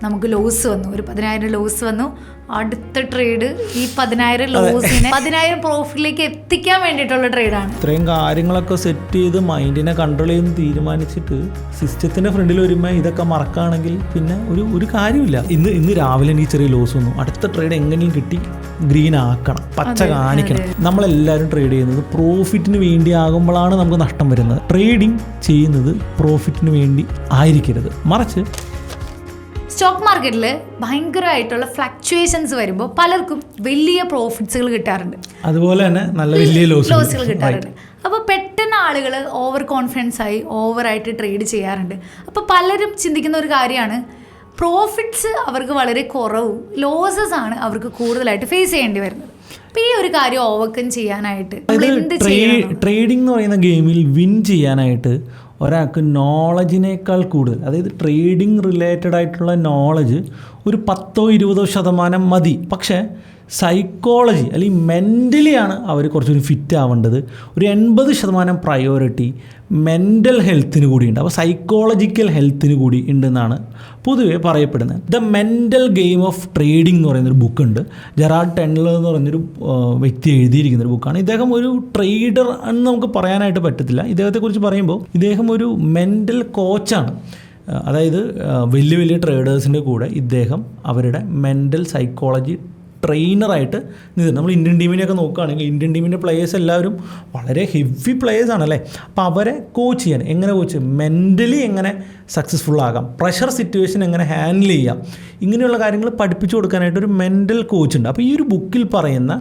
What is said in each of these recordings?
നമുക്ക് ലോസ് വന്നു, ഒരു 10,000 ലോസ് വന്നു. അടുത്ത ട്രേഡ് ഈ 10,000 ലോസിനെ 10,000 പ്രോഫിറ്റിലേക്ക് എത്തിക്കാൻ വേണ്ടിയിട്ടുള്ള ട്രേഡാണ്. ഇത്രയും കാര്യങ്ങളൊക്കെ സെറ്റ് ചെയ്ത് മൈൻഡിനെ കൺട്രോൾ ചെയ്യുന്ന തീരുമാനിച്ചിട്ട് സിസ്റ്റത്തിന്റെ ഫ്രണ്ടിൽ വരുമ്പോൾ ഇതൊക്കെ മറക്കുകയാണെങ്കിൽ പിന്നെ ഒരു കാര്യമില്ല. ഇന്ന് രാവിലെ എനിക്ക് ചെറിയ ലോസ് വന്നു, അടുത്ത ട്രേഡ് എങ്ങനെയും കിട്ടി ഗ്രീൻ ആക്കണം, പച്ച കാണിക്കണം. നമ്മളെല്ലാവരും ട്രേഡ് ചെയ്യുന്നത് പ്രോഫിറ്റിന് വേണ്ടി ആകുമ്പോഴാണ് നമുക്ക് നഷ്ടം വരുന്നത്. ട്രേഡിങ് ചെയ്യുന്നത് പ്രോഫിറ്റിന് വേണ്ടി ആയിരിക്കരുത്, മറിച്ച് സ്റ്റോക്ക് മാർക്കറ്റിൽ ഭയങ്കരമായിട്ടുള്ള ഫ്ലക്ച്വേഷൻസ് വരുമ്പോൾ പലർക്കും വലിയ പ്രോഫിറ്റ്സുകൾ കിട്ടാറുണ്ട്, അതുപോലെ തന്നെ നല്ല വലിയ ലോസുകൾ കിട്ടാറുണ്ട്. അപ്പോൾ പെട്ടെന്ന് ആളുകൾ ഓവർ കോൺഫിഡൻസ് ആയി ഓവറായിട്ട് ട്രേഡ് ചെയ്യാറുണ്ട്. അപ്പോൾ പലരും ചിന്തിക്കുന്ന ഒരു കാര്യമാണ്, പ്രോഫിറ്റ്സ് അവർക്ക് വളരെ കുറവും ലോസസ് ആണ് അവർക്ക് കൂടുതലായിട്ട് ഫേസ് ചെയ്യേണ്ടി വരുന്നത്. അപ്പോൾ ഈ ഒരു കാര്യം ഓവർകം ചെയ്യാനായിട്ട് ട്രേഡിംഗ് എന്ന് പറയുന്ന ഗെയിമിൽ വിൻ ചെയ്യാനായിട്ട് ഒരാൾക്ക് നോളജിനേക്കാൾ കൂടുതൽ, അതായത് ട്രേഡിംഗ് റിലേറ്റഡ് ആയിട്ടുള്ള നോളജ് ഒരു 10-20% മതി. പക്ഷേ സൈക്കോളജി അല്ലെങ്കിൽ മെൻ്റലിയാണ് അവർ കുറച്ചൊരു ഫിറ്റ് ആവേണ്ടത്. ഒരു 80% പ്രയോറിറ്റി മെൻ്റൽ ഹെൽത്തിന് കൂടിയുണ്ട്. അപ്പോൾ സൈക്കോളജിക്കൽ ഹെൽത്തിന് കൂടി ഉണ്ടെന്നാണ് പൊതുവെ പറയപ്പെടുന്നത്. The mental game of trading എന്ന് പറയുന്നൊരു ബുക്കുണ്ട്. ജെറാർഡ് ടെൻലർ എന്ന് പറഞ്ഞൊരു വ്യക്തി എഴുതിയിരിക്കുന്നൊരു ബുക്കാണ്. ഇദ്ദേഹം ഒരു ട്രേഡർ എന്ന് നമുക്ക് പറയാനായിട്ട് പറ്റത്തില്ല. ഇദ്ദേഹത്തെക്കുറിച്ച് പറയുമ്പോൾ ഇദ്ദേഹം ഒരു മെൻ്റൽ കോച്ചാണ്. അതായത് വലിയ വലിയ ട്രേഡേഴ്സിൻ്റെ കൂടെ ഇദ്ദേഹം അവരുടെ മെൻ്റൽ സൈക്കോളജി ട്രെയിനറായിട്ട് നമ്മൾ ഇന്ത്യൻ ടീമിനെയൊക്കെ നോക്കുകയാണെങ്കിൽ ഇന്ത്യൻ ടീമിൻ്റെ പ്ലേയേഴ്സ് എല്ലാവരും വളരെ ഹെവി പ്ലേയേഴ്സ് ആണല്ലേ. അപ്പോൾ അവരെ കോച്ച് ചെയ്യാൻ എങ്ങനെ കോച്ച്, മെൻ്റലി എങ്ങനെ സക്സസ്ഫുൾ ആകാം, പ്രഷർ സിറ്റുവേഷൻ എങ്ങനെ ഹാൻഡിൽ ചെയ്യാം, ഇങ്ങനെയുള്ള കാര്യങ്ങൾ പഠിപ്പിച്ചു കൊടുക്കാനായിട്ട് ഒരു മെൻ്റൽ കോച്ച് ഉണ്ട്. അപ്പോൾ ഈ ഒരു ബുക്കിൽ പറയുന്ന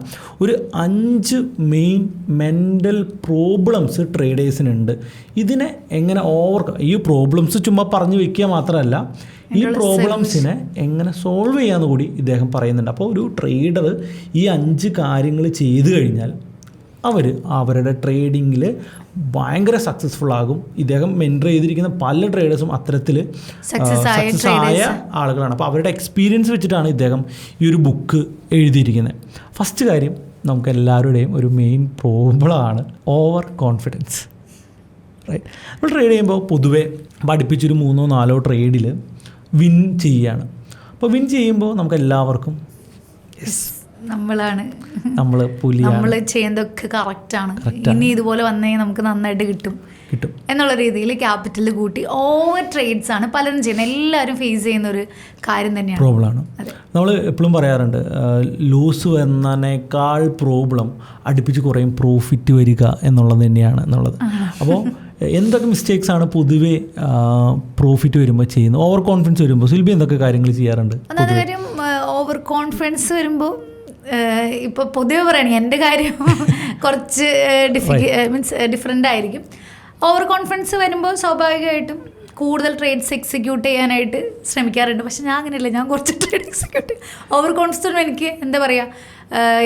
ഒരു 5 മെയിൻ മെൻ്റൽ പ്രോബ്ലംസ് ട്രേഡേഴ്സിനുണ്ട്. ഇതിനെ എങ്ങനെ ഓവർകം, ഈ പ്രോബ്ലംസ് ചുമ്മാ പറഞ്ഞു വയ്ക്കുക മാത്രമല്ല, ഈ പ്രോബ്ലംസിനെ എങ്ങനെ സോൾവ് ചെയ്യാമെന്ന് കൂടി ഇദ്ദേഹം പറയുന്നുണ്ട്. അപ്പോൾ ഒരു ട്രേഡർ ഈ 5 കാര്യങ്ങൾ ചെയ്തു കഴിഞ്ഞാൽ അവർ അവരുടെ ട്രേഡിങ്ങിൽ ഭയങ്കര സക്സസ്ഫുൾ ആകും. ഇദ്ദേഹം മെൻറ്റർ ചെയ്തിരിക്കുന്ന പല ട്രേഡേഴ്സും അത്തരത്തിൽ സക്സസ് ആയ ആളുകളാണ്. അപ്പോൾ അവരുടെ എക്സ്പീരിയൻസ് വെച്ചിട്ടാണ് ഇദ്ദേഹം ഈ ഒരു ബുക്ക് എഴുതിയിരിക്കുന്നത്. ഫസ്റ്റ് കാര്യം, നമുക്ക് എല്ലാവരുടെയും ഒരു മെയിൻ പ്രോബ്ലമാണ് ഓവർ കോൺഫിഡൻസ്. റൈറ്റ്, നമ്മൾ ട്രേഡ് ചെയ്യുമ്പോൾ പൊതുവെ പഠിപ്പിച്ചൊരു 3-4 ട്രേഡിൽ വിൻ ചെയ്യുകയാണ്. അപ്പോൾ വിൻ ചെയ്യുമ്പോൾ നമുക്ക് എല്ലാവർക്കും നമ്മൾ ചെയ്യുന്നതൊക്കെ കറക്റ്റാണ്, ഇനി ഇതുപോലെ വന്നേ നമുക്ക് നന്നായിട്ട് കിട്ടും എന്നുള്ള രീതിയിൽ ക്യാപിറ്റൽ കൂട്ടി ഓവർ ട്രേഡ്സ് ആണ് പലരും ചെയ്യുന്നത്. എല്ലാവരും ഫേസ് ചെയ്യുന്ന ഒരു കാര്യം തന്നെയാണ്, പ്രോബ്ലമാണ്. നമ്മൾ എപ്പോഴും പറയാറുണ്ട്, ലൂസ് വരുന്നതിനേക്കാൾ പ്രോബ്ലം അടുപ്പിച്ച് കുറേ പ്രോഫിറ്റ് വരിക എന്നുള്ളത് തന്നെയാണ് എന്നുള്ളത്. അപ്പോൾ എന്തൊക്കെ മിസ്റ്റേക്സ് ആണ് പൊതുവെ പ്രോഫിറ്റ് വരുമ്പോൾ ചെയ്യുന്നത്, ഓവർ കോൺഫിഡൻസ് വരുമ്പോൾ സിൽബി എന്തൊക്കെ കാര്യങ്ങൾ ചെയ്യാറുണ്ട്? ഒന്നാമത്തെ കാര്യം, ഓവർ കോൺഫിഡൻസ് വരുമ്പോൾ ഇപ്പോൾ പൊതുവെ പറയുകയാണെങ്കിൽ എൻ്റെ കാര്യം കുറച്ച് ഡിഫറെൻ്റ് ആയിരിക്കും. ഓവർ കോൺഫിഡൻസ് വരുമ്പോൾ സ്വാഭാവികമായിട്ടും കൂടുതൽ ട്രേഡ്സ് എക്സിക്യൂട്ട് ചെയ്യാനായിട്ട് ശ്രമിക്കാറുണ്ട്. പക്ഷെ ഞാൻ അങ്ങനെയല്ല, ഞാൻ കുറച്ച് ട്രേഡ് എക്സിക്യൂട്ട് ഓവർ കോൺഫിഡൻസ് എനിക്ക് എന്താ പറയുക,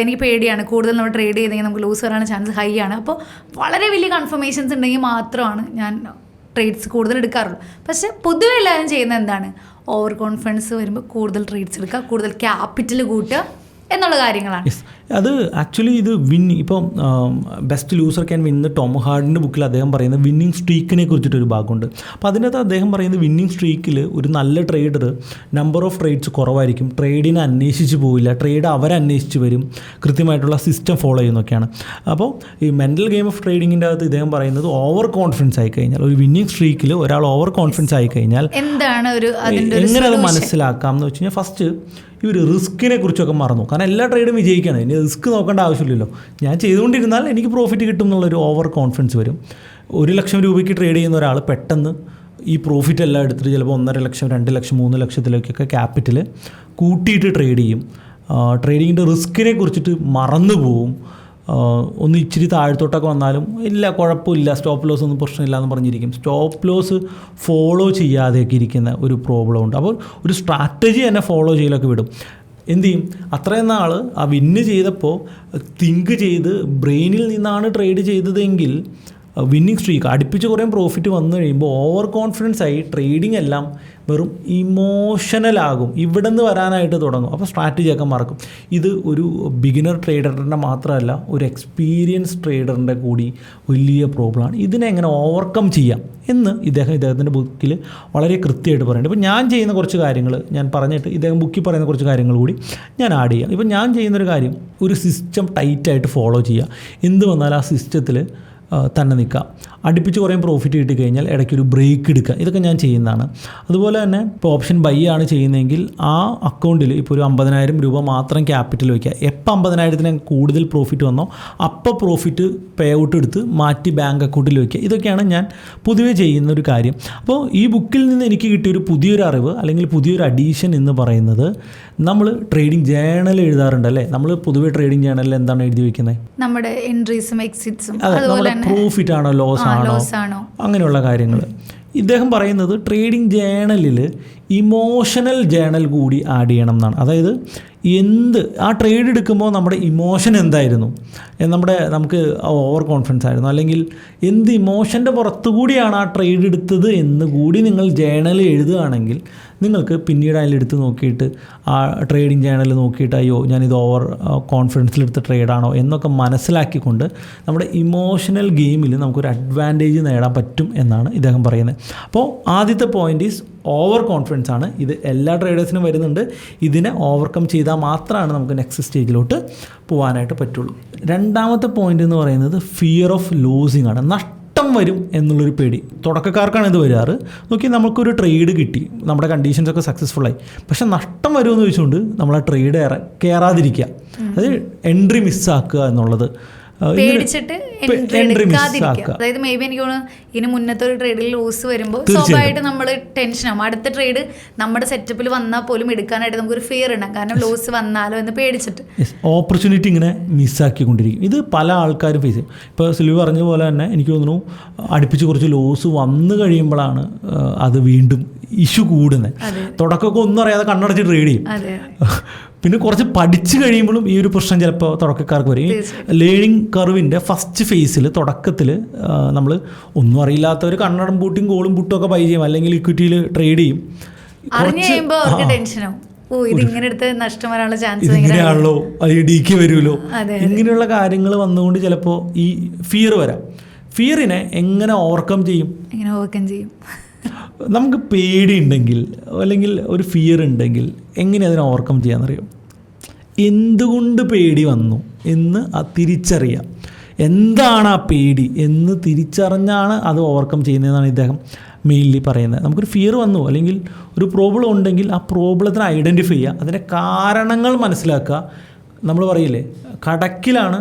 എനിക്ക് പേടിയാണ്. കൂടുതൽ നമ്മൾ ട്രേഡ് ചെയ്തെങ്കിൽ നമുക്ക് ലൂസ് വരാനുള്ള ചാൻസ് ഹൈ ആണ്. അപ്പോൾ വളരെ വലിയ കൺഫർമേഷൻസ് ഉണ്ടെങ്കിൽ മാത്രമാണ് ഞാൻ ട്രേഡ്സ് കൂടുതൽ എടുക്കാറുള്ളൂ. പക്ഷേ പൊതുവെ എല്ലാവരും ചെയ്യുന്നത് എന്താണ്, ഓവർ കോൺഫിഡൻസ് വരുമ്പോൾ കൂടുതൽ ട്രേഡ്സ് എടുക്കുക, കൂടുതൽ ക്യാപിറ്റൽ കൂട്ടുക എന്നുള്ള കാര്യങ്ങളാണ്. അത് ആക്ച്വലി ഇത് ഇപ്പം best loser can win Tom ഹാർഡിൻ്റെ ബുക്കിൽ അദ്ദേഹം പറയുന്നത് വിന്നിങ് സ്ട്രീക്കിനെ കുറിച്ചിട്ടൊരു ഭാഗമുണ്ട്. അപ്പോൾ അതിനകത്ത് അദ്ദേഹം പറയുന്നത് വിന്നിങ് സ്ട്രീക്കിൽ ഒരു നല്ല ട്രേഡർ നമ്പർ ഓഫ് ട്രേഡ്സ് കുറവായിരിക്കും, ട്രേഡിനെ അന്വേഷിച്ച് പോവില്ല, ട്രേഡ് അവരന്വേഷിച്ച് വരും, കൃത്യമായിട്ടുള്ള സിസ്റ്റം ഫോളോ ചെയ്യുന്നൊക്കെയാണ്. അപ്പോൾ ഈ മെൻ്റൽ ഗെയിം ഓഫ് ട്രേഡിങ്ങിൻ്റെ അകത്ത് ഇദ്ദേഹം പറയുന്നത് ഓവർ കോൺഫിഡൻസ് ആയി കഴിഞ്ഞാൽ, ഒരു വിന്നിങ് സ്ട്രീക്കിൽ ഒരാൾ ഓവർ കോൺഫിഡൻസ് ആയി കഴിഞ്ഞാൽ എങ്ങനെ അത് മനസ്സിലാക്കാം എന്ന് വെച്ച് കഴിഞ്ഞാൽ, ഫസ്റ്റ് ഇവർ റിസ്കിനെ കുറിച്ചൊക്കെ മറന്നു. കാരണം എല്ലാ ട്രേഡും വിജയിക്കണം, ഇനി റിസ്ക് നോക്കേണ്ട ആവശ്യമില്ലല്ലോ, ഞാൻ ചെയ്തുകൊണ്ടിരുന്നാൽ എനിക്ക് പ്രോഫിറ്റ് കിട്ടും എന്നുള്ളൊരു ഓവർ കോൺഫിഡൻസ് വരും. 1 ലക്ഷം രൂപയ്ക്ക് ട്രേഡ് ചെയ്യുന്ന ഒരാൾ പെട്ടെന്ന് ഈ പ്രോഫിറ്റ് എല്ലാം എടുത്തിട്ട് ചിലപ്പോൾ 1.5 ലക്ഷം 2 ലക്ഷം 3 ലക്ഷത്തിലേക്കൊക്കെ ക്യാപിറ്റൽ കൂട്ടിയിട്ട് ട്രേഡ് ചെയ്യും. ട്രേഡിങ്ങിൻ്റെ റിസ്കിനെ കുറിച്ചിട്ട് മറന്നു പോവും. ഒന്ന് ഇച്ചിരി താഴത്തോട്ടൊക്കെ വന്നാലും ഇല്ല കുഴപ്പമില്ല, സ്റ്റോപ്പ് ലോസ് ഒന്നും പ്രശ്നമില്ല എന്ന് പറഞ്ഞിരിക്കും. സ്റ്റോപ്പ് ലോസ് ഫോളോ ചെയ്യാതെയൊക്കെ ഇരിക്കുന്ന ഒരു പ്രോബ്ലം ഉണ്ട്. അപ്പോൾ ഒരു സ്ട്രാറ്റജി തന്നെ ഫോളോ ചെയ്യലൊക്കെ വിടും. എന്തു ചെയ്യും, അത്രയും നാൾ ആ വിന്ന് ചെയ്തപ്പോൾ തിങ്ക് ചെയ്ത് ബ്രെയിനിൽ നിന്നാണ് ട്രേഡ് ചെയ്തതെങ്കിൽ വിന്നിങ് സ്ട്രീക്ക് അടുപ്പിച്ച് കുറേ പ്രോഫിറ്റ് വന്നു കഴിയുമ്പോൾ ഓവർ കോൺഫിഡൻസ് ആയി ട്രേഡിംഗ് എല്ലാം വെറും ഇമോഷണലാകും, ഇവിടെ നിന്ന് വരാനായിട്ട് തുടങ്ങും. അപ്പോൾ സ്ട്രാറ്റജിയൊക്കെ മറക്കും. ഇത് ഒരു ബിഗിനർ ട്രേഡറിൻ്റെ മാത്രമല്ല, ഒരു എക്സ്പീരിയൻസ് ട്രേഡറിൻ്റെ കൂടി വലിയ പ്രോബ്ലമാണ്. ഇതിനെ എങ്ങനെ ഓവർകം ചെയ്യാം എന്ന് ഇദ്ദേഹത്തിൻ്റെ ബുക്കിൽ വളരെ കൃത്യമായിട്ട് പറയുന്നുണ്ട്. ഇപ്പോൾ ഞാൻ ചെയ്യുന്ന കുറച്ച് കാര്യങ്ങൾ ഞാൻ പറഞ്ഞിട്ട് ഇദ്ദേഹം ബുക്കിൽ പറയുന്ന കുറച്ച് കാര്യങ്ങൾ കൂടി ഞാൻ ആഡ് ചെയ്യാം. ഇപ്പോൾ ഞാൻ ചെയ്യുന്നൊരു കാര്യം, ഒരു സിസ്റ്റം ടൈറ്റായിട്ട് ഫോളോ ചെയ്യുക. എന്ത് വന്നാലും ആ സിസ്റ്റത്തിൽ തന്നെ നിൽക്കുക. അടുപ്പിച്ച് കുറേ പ്രോഫിറ്റ് കിട്ടിക്കഴിഞ്ഞാൽ ഇടയ്ക്കൊരു ബ്രേക്ക് എടുക്കുക. ഇതൊക്കെ ഞാൻ ചെയ്യുന്നതാണ്. അതുപോലെ തന്നെ ഇപ്പോൾ ഓപ്ഷൻ ബൈ ആണ് ചെയ്യുന്നതെങ്കിൽ ആ അക്കൗണ്ടിൽ ഇപ്പോൾ ഒരു 50,000 രൂപ മാത്രം ക്യാപിറ്റൽ വയ്ക്കുക. എപ്പോൾ 50,000-ന് കൂടുതൽ പ്രോഫിറ്റ് വന്നോ അപ്പോൾ പ്രോഫിറ്റ് പേ ഔട്ട് എടുത്ത് മാറ്റി ബാങ്ക് അക്കൗണ്ടിൽ വയ്ക്കുക. ഇതൊക്കെയാണ് ഞാൻ പൊതുവേ ചെയ്യുന്ന ഒരു കാര്യം. അപ്പോൾ ഈ ബുക്കിൽ നിന്ന് എനിക്ക് കിട്ടിയൊരു പുതിയൊരു അറിവ് അല്ലെങ്കിൽ പുതിയൊരു അഡീഷൻ എന്ന് പറയുന്നത്, നമ്മൾ ട്രേഡിംഗ് ജേണൽ എഴുതാറുണ്ട് അല്ലേ? നമ്മൾ പൊതുവേ ട്രേഡിംഗ് ജേണലിൽ എന്താണ് എഴുതി വയ്ക്കുന്നത്? നമ്മുടെ എൻട്രീസും എക്സിറ്റ്സും, അതുപോലെ പ്രോഫിറ്റ് ആണോ ലോസ് ആണോ അങ്ങനെയുള്ള കാര്യങ്ങൾ. ഇദ്ദേഹം പറയുന്നത് ട്രേഡിംഗ് ജേണലിൽ ഇമോഷണൽ ജേണൽ കൂടി ആഡ് ചെയ്യണം എന്നാണ്. അതായത് ആ ട്രേഡ് എടുക്കുമ്പോൾ നമ്മുടെ ഇമോഷൻ എന്തായിരുന്നു, നമുക്ക് ഓവർ കോൺഫിഡൻസ് ആയിരുന്നു, അല്ലെങ്കിൽ എന്ത് ഇമോഷൻ്റെ പുറത്തു കൂടിയാണ് ആ ട്രേഡ് എടുത്തത് എന്ന് കൂടി നിങ്ങൾ ജേണൽ എഴുതുകയാണെങ്കിൽ നിങ്ങൾക്ക് പിന്നീട് അതിലെടുത്ത് നോക്കിയിട്ട് ആ ട്രേഡിംഗ് ജേണൽ നോക്കിയിട്ട് അയ്യോ ഞാനിത് ഓവർ കോൺഫിഡൻസിലെടുത്ത ട്രേഡാണോ എന്നൊക്കെ മനസ്സിലാക്കിക്കൊണ്ട് നമ്മുടെ ഇമോഷണൽ ഗെയിമിൽ നമുക്കൊരു അഡ്വാൻറ്റേജ് നേടാൻ പറ്റും എന്നാണ് ഇദ്ദേഹം പറയുന്നത്. അപ്പോൾ ആദ്യത്തെ പോയിൻ്റ് ഈസ് ഓവർ കോൺഫിഡൻസ് ആണ്. ഇത് എല്ലാ ട്രേഡേഴ്സിനും വരുന്നുണ്ട്. ഇതിനെ ഓവർകം ചെയ്താൽ മാത്രമാണ് നമുക്ക് നെക്സ്റ്റ് സ്റ്റേജിലോട്ട് പോകാനായിട്ട് പറ്റുള്ളൂ. രണ്ടാമത്തെ പോയിൻ്റ് എന്ന് പറയുന്നത് ഫിയർ ഓഫ് ലൂസിങ് ആണ്. നഷ്ടം വരും എന്നുള്ളൊരു പേടി. തുടക്കക്കാർക്കാണ് ഇത് വരാറ്. നോക്കി, നമുക്കൊരു ട്രേഡ് കിട്ടി, നമ്മുടെ കണ്ടീഷൻസൊക്കെ സക്സസ്ഫുള്ളായി, പക്ഷെ നഷ്ടം വരുമെന്ന് ചോദിച്ചുകൊണ്ട് നമ്മൾ ആ ട്രേഡ് കയറാതിരിക്കുക, അത് എൻട്രി മിസ്സാക്കുക എന്നുള്ളത്, പേടിച്ചിട്ട് അതായത് മേ ബി എനിക്ക് തോന്നുന്നു ഇനി മുന്നത്തെ ഒരു ട്രേഡിൽ ലോസ് വരുമ്പോൾ സ്വാഭാവികമായിട്ട് നമ്മൾ ടെൻഷനാകും. അടുത്ത ട്രേഡ് നമ്മുടെ സെറ്റപ്പിൽ വന്നാൽ പോലും എടുക്കാനായിട്ട് നമുക്കൊരു ഫിയർ ഉണ്ടാകും, കാരണം ലോസ് വന്നാലോ എന്ന് പേടിച്ചിട്ട്. ഓപ്പർച്യൂണിറ്റി ഇങ്ങനെ മിസ്സാക്കിക്കൊണ്ടിരിക്കും. ഇത് പല ആൾക്കാരും ഫേസ് ചെയ്യും. ഇപ്പോൾ സിൽവി പറഞ്ഞ പോലെ തന്നെ എനിക്ക് തോന്നുന്നു അടുപ്പിച്ച് കുറച്ച് ലോസ് വന്നു കഴിയുമ്പോഴാണ് അത് വീണ്ടും ഇഷ്യൂ കൂടുന്നത്. തുടക്കമൊക്കെ ഒന്നും അറിയാതെ കണ്ണടച്ച് ട്രേഡ് ചെയ്യും. പിന്നെ കുറച്ച് പഠിച്ചു കഴിയുമ്പോഴും ഈ ഒരു പ്രശ്നം ചിലപ്പോൾ തുടക്കക്കാർക്ക് വരും. ഈ ലേണിംഗ് കർവിൻ്റെ ഫസ്റ്റ് ഫേസിൽ തുടക്കത്തിൽ നമ്മൾ ഒന്നും അറിയില്ലാത്തവർ കണ്ണടം പൂട്ടിയും ഗോളും പുട്ടും ഒക്കെ ബൈ ചെയ്യും, അല്ലെങ്കിൽ ഇക്വിറ്റിയിൽ ട്രേഡ് ചെയ്യും. ഇങ്ങനെയാണല്ലോ അല്ലെങ്കിൽ ഡിക്ക് വരുമല്ലോ, ഇങ്ങനെയുള്ള കാര്യങ്ങൾ വന്നുകൊണ്ട് ചിലപ്പോൾ ഈ ഫിയർ വരാം. ഫിയറിനെ എങ്ങനെ ഓവർകം ചെയ്യും? നമുക്ക് പേടിയുണ്ടെങ്കിൽ അല്ലെങ്കിൽ ഒരു ഫിയർ ഉണ്ടെങ്കിൽ എങ്ങനെ അതിനെ ഓവർകം ചെയ്യാമെന്നറിയാം. എന്തുകൊണ്ട് പേടി വന്നു എന്ന് തിരിച്ചറിയാം. എന്താണ് ആ പേടി എന്ന് തിരിച്ചറിഞ്ഞാണ് അത് ഓവർകം ചെയ്യുന്നതെന്നാണ് ഇദ്ദേഹം മെയിൻലി പറയുന്നത്. നമുക്കൊരു ഫിയർ വന്നു അല്ലെങ്കിൽ ഒരു പ്രോബ്ലം ഉണ്ടെങ്കിൽ ആ പ്രോബ്ലത്തിനെ ഐഡൻറ്റിഫൈ ചെയ്യുക, അതിൻ്റെ കാരണങ്ങൾ മനസ്സിലാക്കുക. നമ്മൾ പറയില്ലേ, കടക്കിലാണ്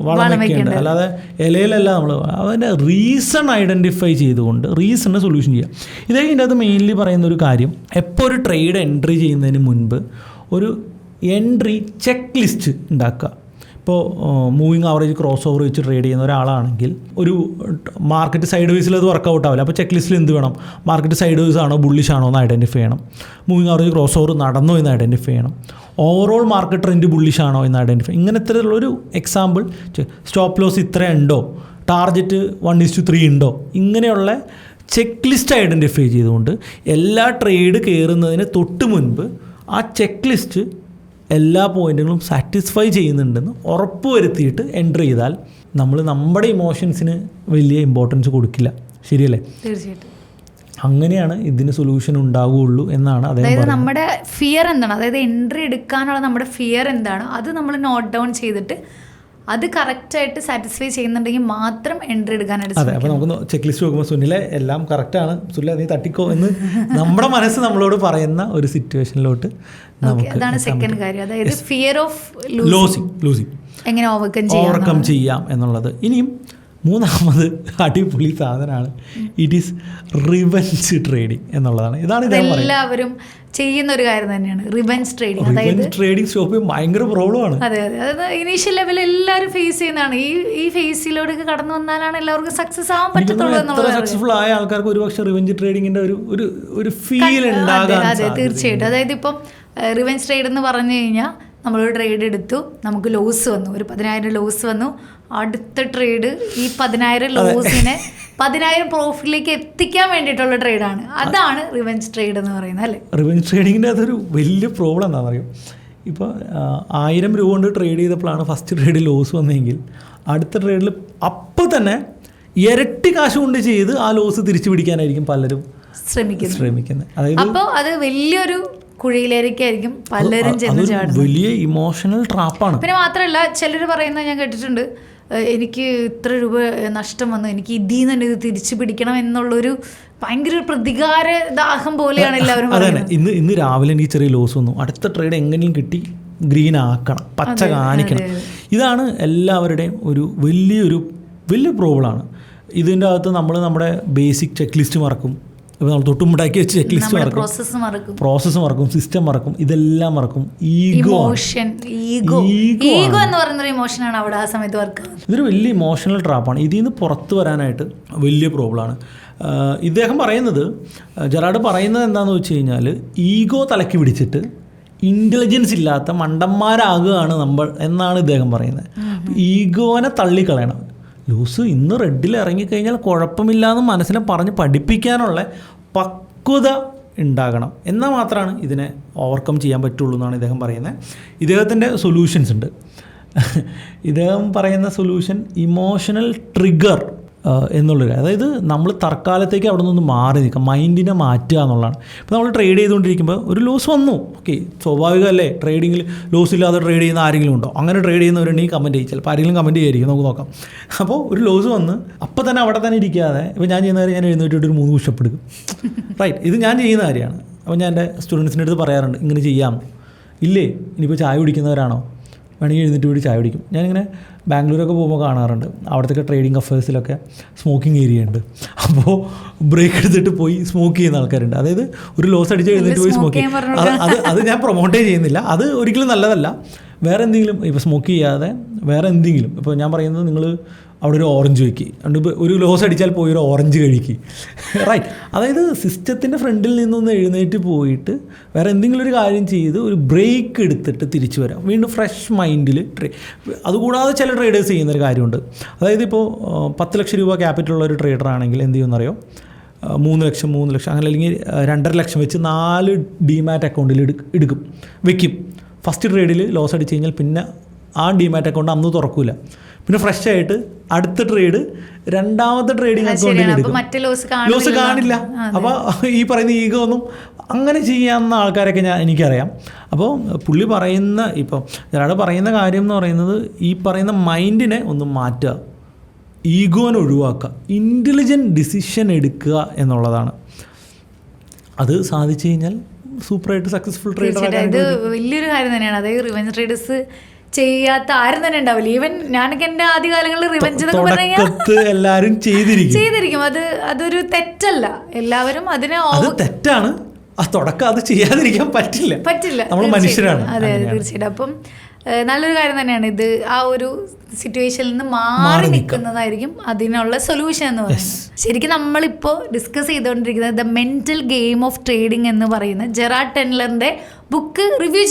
വളം വെക്കേണ്ടത്, അല്ലാതെ ഇലയിലല്ല. നമ്മൾ അതിൻ്റെ റീസൺ ഐഡൻറ്റിഫൈ ചെയ്തുകൊണ്ട് റീസണിന് സൊല്യൂഷൻ ചെയ്യുക. ഇതിൻ്റെ അത് മെയിൻലി പറയുന്ന ഒരു കാര്യം, എപ്പോൾ ഒരു ട്രേഡ് എൻട്രി ചെയ്യുന്നതിന് മുൻപ് ഒരു എൻട്രി ചെക്ക് ലിസ്റ്റ് ഉണ്ടാക്കുക. ഇപ്പോൾ മൂവിങ് ആവറേജ് ക്രോസ് ഓവർ വെച്ച് ട്രേഡ് ചെയ്യുന്ന ഒരാളാണെങ്കിൽ ഒരു മാർക്കറ്റ് സൈഡ് വേസിൽ അത് വർക്കൗട്ട് ആവില്ല. അപ്പോൾ ചെക്ക് ലിസ്റ്റിൽ എന്ത് വേണം? മാർക്കറ്റ് സൈഡ് വേസ് ആണോ ബുള്ളിഷ് ആണോ എന്ന് ഐഡൻറ്റിഫൈ ചെയ്യണം. മൂവിങ് ആവറേജ് ക്രോസ് ഓവർ നടന്നോ എന്ന് ഐഡൻറ്റിഫൈ ചെയ്യണം. ഓവറോൾ മാർക്കറ്റ് ട്രെൻഡ് ബുള്ളിഷ് ആണോ എന്ന് ഐഡൻറ്റിഫൈ. ഇങ്ങനത്തെ എക്സാമ്പിൾ, സ്റ്റോപ്പ് ലോസ് ഇത്ര ഉണ്ടോ, ടാർഗറ്റ് 1:3 ഉണ്ടോ, ഇങ്ങനെയുള്ള ചെക്ക് ലിസ്റ്റ് ഐഡൻറ്റിഫൈ ചെയ്തുകൊണ്ട് എല്ലാ ട്രേഡ് കയറുന്നതിന് തൊട്ട് മുൻപ് ആ ചെക്ക് ലിസ്റ്റ് എല്ലാ പോയിൻറ്റുകളും സാറ്റിസ്ഫൈ ചെയ്യുന്നുണ്ടെന്ന് ഉറപ്പ് വരുത്തിയിട്ട് എൻ്റർ ചെയ്താൽ നമ്മൾ നമ്മുടെ ഇമോഷൻസിന് വലിയ ഇമ്പോർട്ടൻസ് കൊടുക്കില്ല. ശരിയല്ലേ? തീർച്ചയായിട്ടും അങ്ങനെയാണ് ഇതിന് സൊല്യൂഷൻ ഉണ്ടാവുകയുള്ളൂ എന്നാണ് അതായത് നമ്മുടെ ഫിയർ എന്താണ്, അതായത് എൻട്രി എടുക്കാനുള്ള നമ്മുടെ ഫിയർ എന്താണ്, അത് നമ്മൾ നോട്ട് ഡൗൺ ചെയ്തിട്ട് അത് കറക്റ്റായിട്ട് സാറ്റിസ്ഫൈ ചെയ്യുന്നുണ്ടെങ്കിൽ മാത്രം എൻട്രി എടുക്കാനായിട്ട്. അതെ, അപ്പോൾ നമുക്ക് ചെക്ക് ലിസ്റ്റ് നോക്കുമ്പോൾ സുനിലെ എല്ലാം കറക്റ്റാണ്, സുനിലെ നീ തട്ടിക്കോ എന്ന് നമ്മുടെ മനസ്സ് നമ്മളോട് പറയുന്ന ഒരു സിറ്റുവേഷനിലോട്ട് അതാണ് സെക്കൻഡ് കാര്യം, അതായത് ഫിയർ ഓഫ് ലൂസിങ് എങ്ങനെ ഓവർകം ചെയ്യാം എന്നുള്ളത്. ഇനിയും മൂന്നാമത് അടിപൊളി സാധനമാണ്, ഇറ്റ് ഈസ് റിവെഞ്ച് ട്രേഡിംഗ് എന്നുള്ളതാണ്. ഇതാണ് എല്ലാവരും ചെയ്യുന്ന ഒരു കാര്യം തന്നെയാണ് റിവെഞ്ച് ട്രേഡിംഗ്. അതായത് ട്രേഡിംഗ് സ്റ്റോപ്പ് ഭയങ്കര പ്രോബ്ലമാണ്. അതെ, അതായത് ഇനീഷ്യൽ ലെവലിൽ എല്ലാവരും ഫേസ് ചെയ്യുന്നതാണ്. ഈ ഫേസിലൂടെ കടന്നു വന്നാലാണ് എല്ലാവർക്കും സക്സസ് ആവാൻ പറ്റത്തുള്ളൂ. സക്സസ്ഫുൾ ആയ ആൾക്കാർക്ക് ഒരുപക്ഷെ റിവെഞ്ച് ട്രേഡിങ്ങിന്റെ ഒരു ഫീൽ ഉണ്ടാകാൻ. അതെ, തീർച്ചയായിട്ടും. അതായത് ഇപ്പം റിവെഞ്ച് ട്രേഡ് എന്ന് പറഞ്ഞു കഴിഞ്ഞാൽ നമ്മളൊരു ട്രേഡ് എടുത്തു, നമുക്ക് ലോസ് വന്നു, ഒരു 10,000 ലോസ് വന്നു. അടുത്ത ട്രേഡ് ഈ 10,000 ലോസിനെ 10,000 പ്രോഫിറ്റിലേക്ക് എത്തിക്കാൻ വേണ്ടിയിട്ടുള്ള ട്രേഡാണ്. അതാണ് റിവെഞ്ച് ട്രേഡ് എന്ന് പറയുന്നത് അല്ലേ? റിവെഞ്ച് ട്രേഡിങ്ങിൻ്റെ അതൊരു വലിയ പ്രോബ്ലം എന്താണെന്ന് അറിയും. ഇപ്പോൾ 1000 രൂപ കൊണ്ട് ട്രേഡ് ചെയ്തപ്പോഴാണ് ഫസ്റ്റ് ട്രേഡിൽ ലോസ് വന്നതെങ്കിൽ അടുത്ത ട്രേഡിൽ അപ്പോൾ തന്നെ ഇരട്ടി കാശ് കൊണ്ട് ചെയ്ത് ആ ലോസ് തിരിച്ചു പിടിക്കാനായിരിക്കും പലരും ശ്രമിക്കുന്നത്. അതായത് അപ്പോൾ അത് വലിയൊരു കുഴിയിലേക്കായിരിക്കും പലരും ചെന്ന് ചാടുന്നത്. വലിയ ഇമോഷണൽ ട്രാപ്പാണ്. പിന്നെ മാത്രമല്ല ചിലർ പറയുന്നത് ഞാൻ കേട്ടിട്ടുണ്ട്, എനിക്ക് ഇത്ര രൂപ നഷ്ടം വന്നു, എനിക്ക് ഇതിൽ നിന്ന് ഇത് തിരിച്ചു പിടിക്കണം എന്നുള്ളൊരു ഭയങ്കര പ്രതികാര ദാഹം പോലെയാണ് എല്ലാവരും പറയുന്നത്. ഇന്ന് രാവിലെ എനിക്ക് ചെറിയ ലോസ് വന്നു, അടുത്ത ട്രേഡ് എങ്ങനെയും കിട്ടി ഗ്രീൻ ആക്കണം, പച്ച കാണിക്കണം. ഇതാണ് എല്ലാവരുടെയും ഒരു വലിയ പ്രോബ്ലമാണ്. ഇതിൻ്റെ അകത്ത് നമ്മൾ നമ്മുടെ ബേസിക് ചെക്ക് ലിസ്റ്റ് മറക്കും. ഇപ്പോൾ നമ്മൾ തൊട്ടുമുണ്ടാക്കി വെച്ച് ചെക്ക് ലിസ്റ്റ് മറക്കും, പ്രോസസ്സ് മറക്കും, സിസ്റ്റം മറക്കും, ഇതെല്ലാം മറക്കും. ഈഗോ എന്ന് പറയുന്നൊരു ഇമോഷനാണ് അവിടെ ആ സമയത്ത് വർക്ക്. ഇതൊരു വലിയ ഇമോഷണൽ ട്രാപ്പാണ്. ഇതിൽ നിന്ന് പുറത്ത് വരാനായിട്ട് വലിയ പ്രോബ്ലമാണ്. ഇദ്ദേഹം പറയുന്നത്, ജെറാർഡ് പറയുന്നത് എന്താണെന്ന് വെച്ച് കഴിഞ്ഞാൽ, ഈഗോ തലക്കി പിടിച്ചിട്ട് ഇൻ്റലിജൻസ് ഇല്ലാത്ത മണ്ടന്മാരാകുകയാണ് നമ്മൾ എന്നാണ് ഇദ്ദേഹം പറയുന്നത്. ഈഗോനെ തള്ളിക്കളയണം. ലൂസ് ഇന്ന് റെഡിൽ ഇറങ്ങിക്കഴിഞ്ഞാൽ കുഴപ്പമില്ലാന്ന് മനസ്സിനെ പറഞ്ഞ് പഠിപ്പിക്കാനുള്ള പക്വത ഉണ്ടാകണം. എന്നാൽ മാത്രമാണ് ഇതിനെ ഓവർകം ചെയ്യാൻ പറ്റുള്ളൂ എന്നാണ് ഇദ്ദേഹം പറയുന്നത്. ഇദ്ദേഹത്തിൻ്റെ സൊല്യൂഷൻസ് ഉണ്ട്. ഇദ്ദേഹം പറയുന്ന സൊല്യൂഷൻ ഇമോഷണൽ ട്രിഗർ എന്നുള്ളൊരു, അതായത് നമ്മൾ തൽക്കാലത്തേക്ക് അവിടെ നിന്ന് മാറി നിൽക്കുക, മൈൻഡിനെ മാറ്റുക എന്നുള്ളതാണ്. ഇപ്പോൾ നമ്മൾ ട്രേഡ് ചെയ്തുകൊണ്ടിരിക്കുമ്പോൾ ഒരു ലോസ് വന്നു, ഓക്കെ, സ്വാഭാവികമല്ലേ. ട്രേഡിങ്ങിൽ ലോസ് ഇല്ലാതെ ട്രേഡ് ചെയ്യുന്ന ആരെങ്കിലും ഉണ്ടോ? അങ്ങനെ ട്രേഡ് ചെയ്യുന്നവരുണ്ടെങ്കിൽ കമൻറ്റ് ചെയ്യും, ചിലപ്പോൾ ആരെങ്കിലും കമൻറ്റ് ചെയ്യായിരിക്കും, നമുക്ക് നോക്കാം. അപ്പോൾ ഒരു ലോസ് വന്ന് അപ്പോൾ തന്നെ അവിടെ തന്നെ ഇരിക്കാതെ, ഇപ്പോൾ ഞാൻ ചെയ്യുന്ന കാര്യം, ഞാൻ എഴുന്നേറ്റിട്ട് ഒരു 3 പുഷപ്പ് എടുക്കും, റൈറ്റ്. ഇത് ഞാൻ ചെയ്യുന്ന കാര്യമാണ്. അപ്പോൾ ഞാൻ എൻ്റെ സ്റ്റുഡൻസിൻ്റെ അടുത്ത് പറയാറുണ്ട്, ഇങ്ങനെ ചെയ്യാം. ഇല്ലേ, ഇനിയിപ്പോൾ ചായ കുടിക്കുന്നവരാണോ, വേണമെങ്കിൽ എഴുന്നേറ്റ് കൂടി ചായ കുടിക്കും. ഞാനിങ്ങനെ ബാംഗ്ലൂരൊക്കെ പോകുമ്പോൾ കാണാറുണ്ട്, അവിടുത്തെ ട്രേഡിംഗ് അഫേഴ്സിലൊക്കെ സ്മോക്കിംഗ് ഏരിയ ഉണ്ട്. അപ്പോൾ ബ്രേക്ക് എടുത്തിട്ട് പോയി സ്മോക്ക് ചെയ്യുന്ന ആൾക്കാരുണ്ട്. അതായത് ഒരു ലോസ് അടിച്ച് എഴുന്നേറ്റ് പോയി സ്മോക്ക് ചെയ്യും. അത് ഞാൻ പ്രൊമോട്ടേ ചെയ്യുന്നില്ല, അത് ഒരിക്കലും നല്ലതല്ല. വേറെ എന്തെങ്കിലും, ഇപ്പോൾ സ്മോക്ക് ചെയ്യാതെ വേറെ എന്തെങ്കിലും, ഇപ്പോൾ ഞാൻ പറയുന്നത്, നിങ്ങൾ അവിടെ ഒരു ഓറഞ്ച് വയ്ക്കുക, അതുകൊണ്ട് ഒരു ലോസ് അടിച്ചാൽ പോയി ഒരു ഓറഞ്ച് കഴിക്കുക, റൈറ്റ്. അതായത് സിസ്റ്റത്തിൻ്റെ ഫ്രണ്ടിൽ നിന്നൊന്ന് എഴുന്നേറ്റ് പോയിട്ട് വേറെ എന്തെങ്കിലും ഒരു കാര്യം ചെയ്ത് ഒരു ബ്രേക്ക് എടുത്തിട്ട് തിരിച്ചു വരാം, വീണ്ടും ഫ്രഷ് മൈൻഡിൽ അതുകൂടാതെ ചില ട്രേഡേഴ്സ് ചെയ്യുന്നൊരു കാര്യമുണ്ട്. അതായത് ഇപ്പോൾ 10 ലക്ഷം രൂപ ക്യാപിറ്റലുള്ള ഒരു ട്രേഡർ ആണെങ്കിൽ എന്ത് ചെയ്യുമെന്നറിയോ, 3 ലക്ഷം അങ്ങനെ, അല്ലെങ്കിൽ 2.5 ലക്ഷം വെച്ച് 4 ഡിമാറ്റ് അക്കൗണ്ടിൽ എടുക്കും, വെക്കും. ഫസ്റ്റ് ട്രേഡിൽ ലോസ് അടിച്ച് കഴിഞ്ഞാൽ പിന്നെ ആ ഡിമാറ്റ് അക്കൗണ്ട് അന്ന് തുറക്കില്ല, പിന്നെ ഫ്രഷ് ആയിട്ട് അടുത്ത ട്രേഡ് രണ്ടാമത്തെ ട്രേഡിംഗ് അക്കൗണ്ടിൽ എടുക്കും, ലോസ് കാണില്ല. അപ്പോൾ ഈ പറയുന്ന ഈഗോ ഒന്നും അങ്ങനെ ചെയ്യാവുന്ന ആൾക്കാരൊക്കെ എനിക്കറിയാം. അപ്പോൾ പുള്ളി പറയുന്ന, ഇപ്പോൾ ഒരാൾ പറയുന്ന കാര്യം എന്ന് പറയുന്നത്, ഈ പറയുന്ന മൈൻഡിനെ ഒന്ന് മാറ്റുക, ഈഗോനെ ഒഴിവാക്കുക, ഇൻ്റലിജൻറ്റ് ഡിസിഷൻ എടുക്കുക എന്നുള്ളതാണ്. അത് സാധിച്ചു കഴിഞ്ഞാൽ സൂപ്പറായിട്ട് സക്സസ്ഫുൾ ട്രേഡർ. ഇത് വലിയൊരു കാര്യം തന്നെയാണ്. അതായത് റിവെഞ്ച് ട്രേഡേഴ്സ് ചെയ്യാത്ത ആരും തന്നെ ഉണ്ടാവില്ല. ഈവൻ ഞാനൊക്കെ എൻ്റെ ആദ്യകാലങ്ങളിൽ റിവെഞ്ച് എല്ലാവരും ചെയ്തിരിക്കും. അതൊരു തെറ്റല്ല, എല്ലാവരും അതിനെ തെറ്റാണ്. ആ തുടക്കം അത് ചെയ്യാതിരിക്കാൻ പറ്റില്ല, നമ്മൾ മനുഷ്യരാണ്. അതെ, തീർച്ചയായിട്ടും. അപ്പം നല്ലൊരു കാര്യം തന്നെയാണ് ഇത്. ആ ഒരു സിറ്റുവേഷനിൽ നിന്ന് മാറി നിൽക്കുന്നതായിരിക്കും അതിനുള്ള സൊല്യൂഷൻ എന്ന് പറയുന്നത്. ശരിക്കും നമ്മളിപ്പോൾ ഡിസ്കസ് ചെയ്തുകൊണ്ടിരിക്കുന്നത് the mental game of trading എന്ന് പറയുന്ന ജെറാർഡ് ടെൻലറിന്റെ ബുക്ക് റിവ്യൂ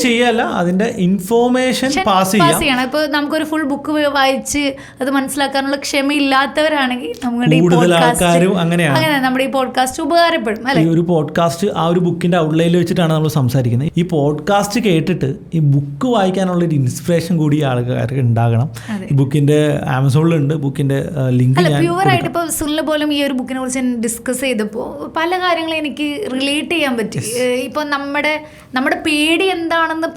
ചെയ്യല്ല, അതിന്റെ ഇൻഫോർമേഷൻ പാസ് ചെയ്യണം. ഇപ്പോൾ നമുക്കൊരു ഫുൾ ബുക്ക് വായിച്ച് അത് മനസ്സിലാക്കാനുള്ള ക്ഷമയില്ലാത്തവരാണെങ്കിൽ നമ്മുടെ ഈ പോഡ്കാസ്റ്റ് ഉപകാരപ്പെടും അല്ലെ. ഒരു പോഡ്കാസ്റ്റ് ആ ഒരു ബുക്കിന്റെ ഔട്ട്ലൈനിൽ വെച്ചിട്ടാണ് നമ്മൾ സംസാരിക്കുന്നത്. ഈ പോഡ്കാസ്റ്റ് കേട്ടിട്ട് ഈ ബുക്ക് വായിക്കാനുള്ള ഒരു ഇൻസ്പിറേഷൻ കൂടി ആൾക്കാർക്ക് ഉണ്ടാകണം. ഈ ബുക്കിന്റെ ആമസോണിലുണ്ട്, ബുക്കിന്റെ ലിങ്ക്. പ്യുവറായിട്ട് ഇപ്പോൾ സുനിൽ പോലും ഈ ഒരു ബുക്കിനെ കുറിച്ച് ഡിസ്കസ് ചെയ്തപ്പോൾ പല കാര്യങ്ങളും എനിക്ക് റിലേറ്റ് ചെയ്യാൻ പറ്റി. ഇപ്പോൾ നമ്മുടെ പേടി എന്താണെന്ന്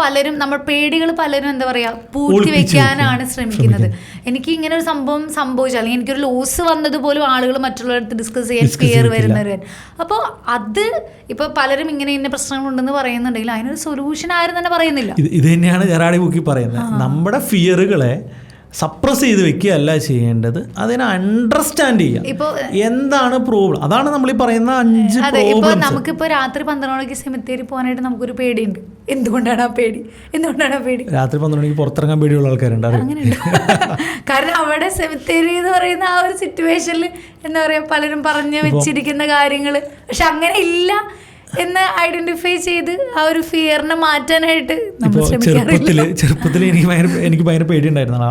നമ്മുടെ പേടികൾ പലരും എന്താ പറയാ പൂഴ്ത്തി വെക്കാനാണ് ശ്രമിക്കുന്നത്. എനിക്ക് ഇങ്ങനെ ഒരു സംഭവം സംഭവിച്ചു, അല്ലെങ്കിൽ എനിക്കൊരു ലോസ് വന്നതുപോലും ആളുകൾ മറ്റുള്ളവരടുത്ത് ഡിസ്കസ് ചെയ്യാൻ ഫിയർ വരുന്നവർ. അപ്പോൾ അത് ഇപ്പോൾ പലരും ഇങ്ങനെ പ്രശ്നങ്ങളുണ്ടെന്ന് പറയുന്നുണ്ടെങ്കിൽ അതിനൊരു സൊല്യൂഷൻ ആരും തന്നെ പറയുന്നില്ല. ഇത് തന്നെയാണ് ജെറാർഡ് ബുക്കിൽ പറയുന്നത്. നമ്മുടെ ഫിയറുകളെ സപ്രസ് ചെയ്ത് വെക്കുകയല്ല ചെയ്യേണ്ടത്, അതിനെ അണ്ടർസ്റ്റാൻഡ് ചെയ്യുക. ഇപ്പോൾ എന്താണ് പ്രോബ്ലം, അതാണ് നമ്മൾ ഈ പറയുന്ന 5 പ്രോബ്ലംസ്. നമുക്കിപ്പോൾ രാത്രി 12 മണിക്ക് സെമിത്തേരി പോകാനായിട്ട് നമുക്കൊരു പേടിയുണ്ട്. എന്തുകൊണ്ടാണ് ആ പേടി? രാത്രി 12 മണിക്ക് പുറത്തിറങ്ങാൻ പേടിയുള്ള ആൾക്കാരുണ്ട്. അങ്ങനെയുണ്ട്. കാരണം അവിടെ സെമിത്തേരി എന്ന് പറയുന്ന ആ ഒരു സിറ്റുവേഷനിൽ എന്താ പറയുക, പലരും പറഞ്ഞു വെച്ചിരിക്കുന്ന കാര്യങ്ങൾ പക്ഷെ അങ്ങനെ ഇല്ല എന്ന് ഐഡന്റിഫൈ ചെയ്ത് ആ ഒരു ഫിയറിനെ മാറ്റാനായിട്ട് നമ്മൾ ഇപ്പോൾ ചെറുപ്പത്തിൽ എനിക്ക് ഭയങ്കര പേടിയുണ്ടായിരുന്ന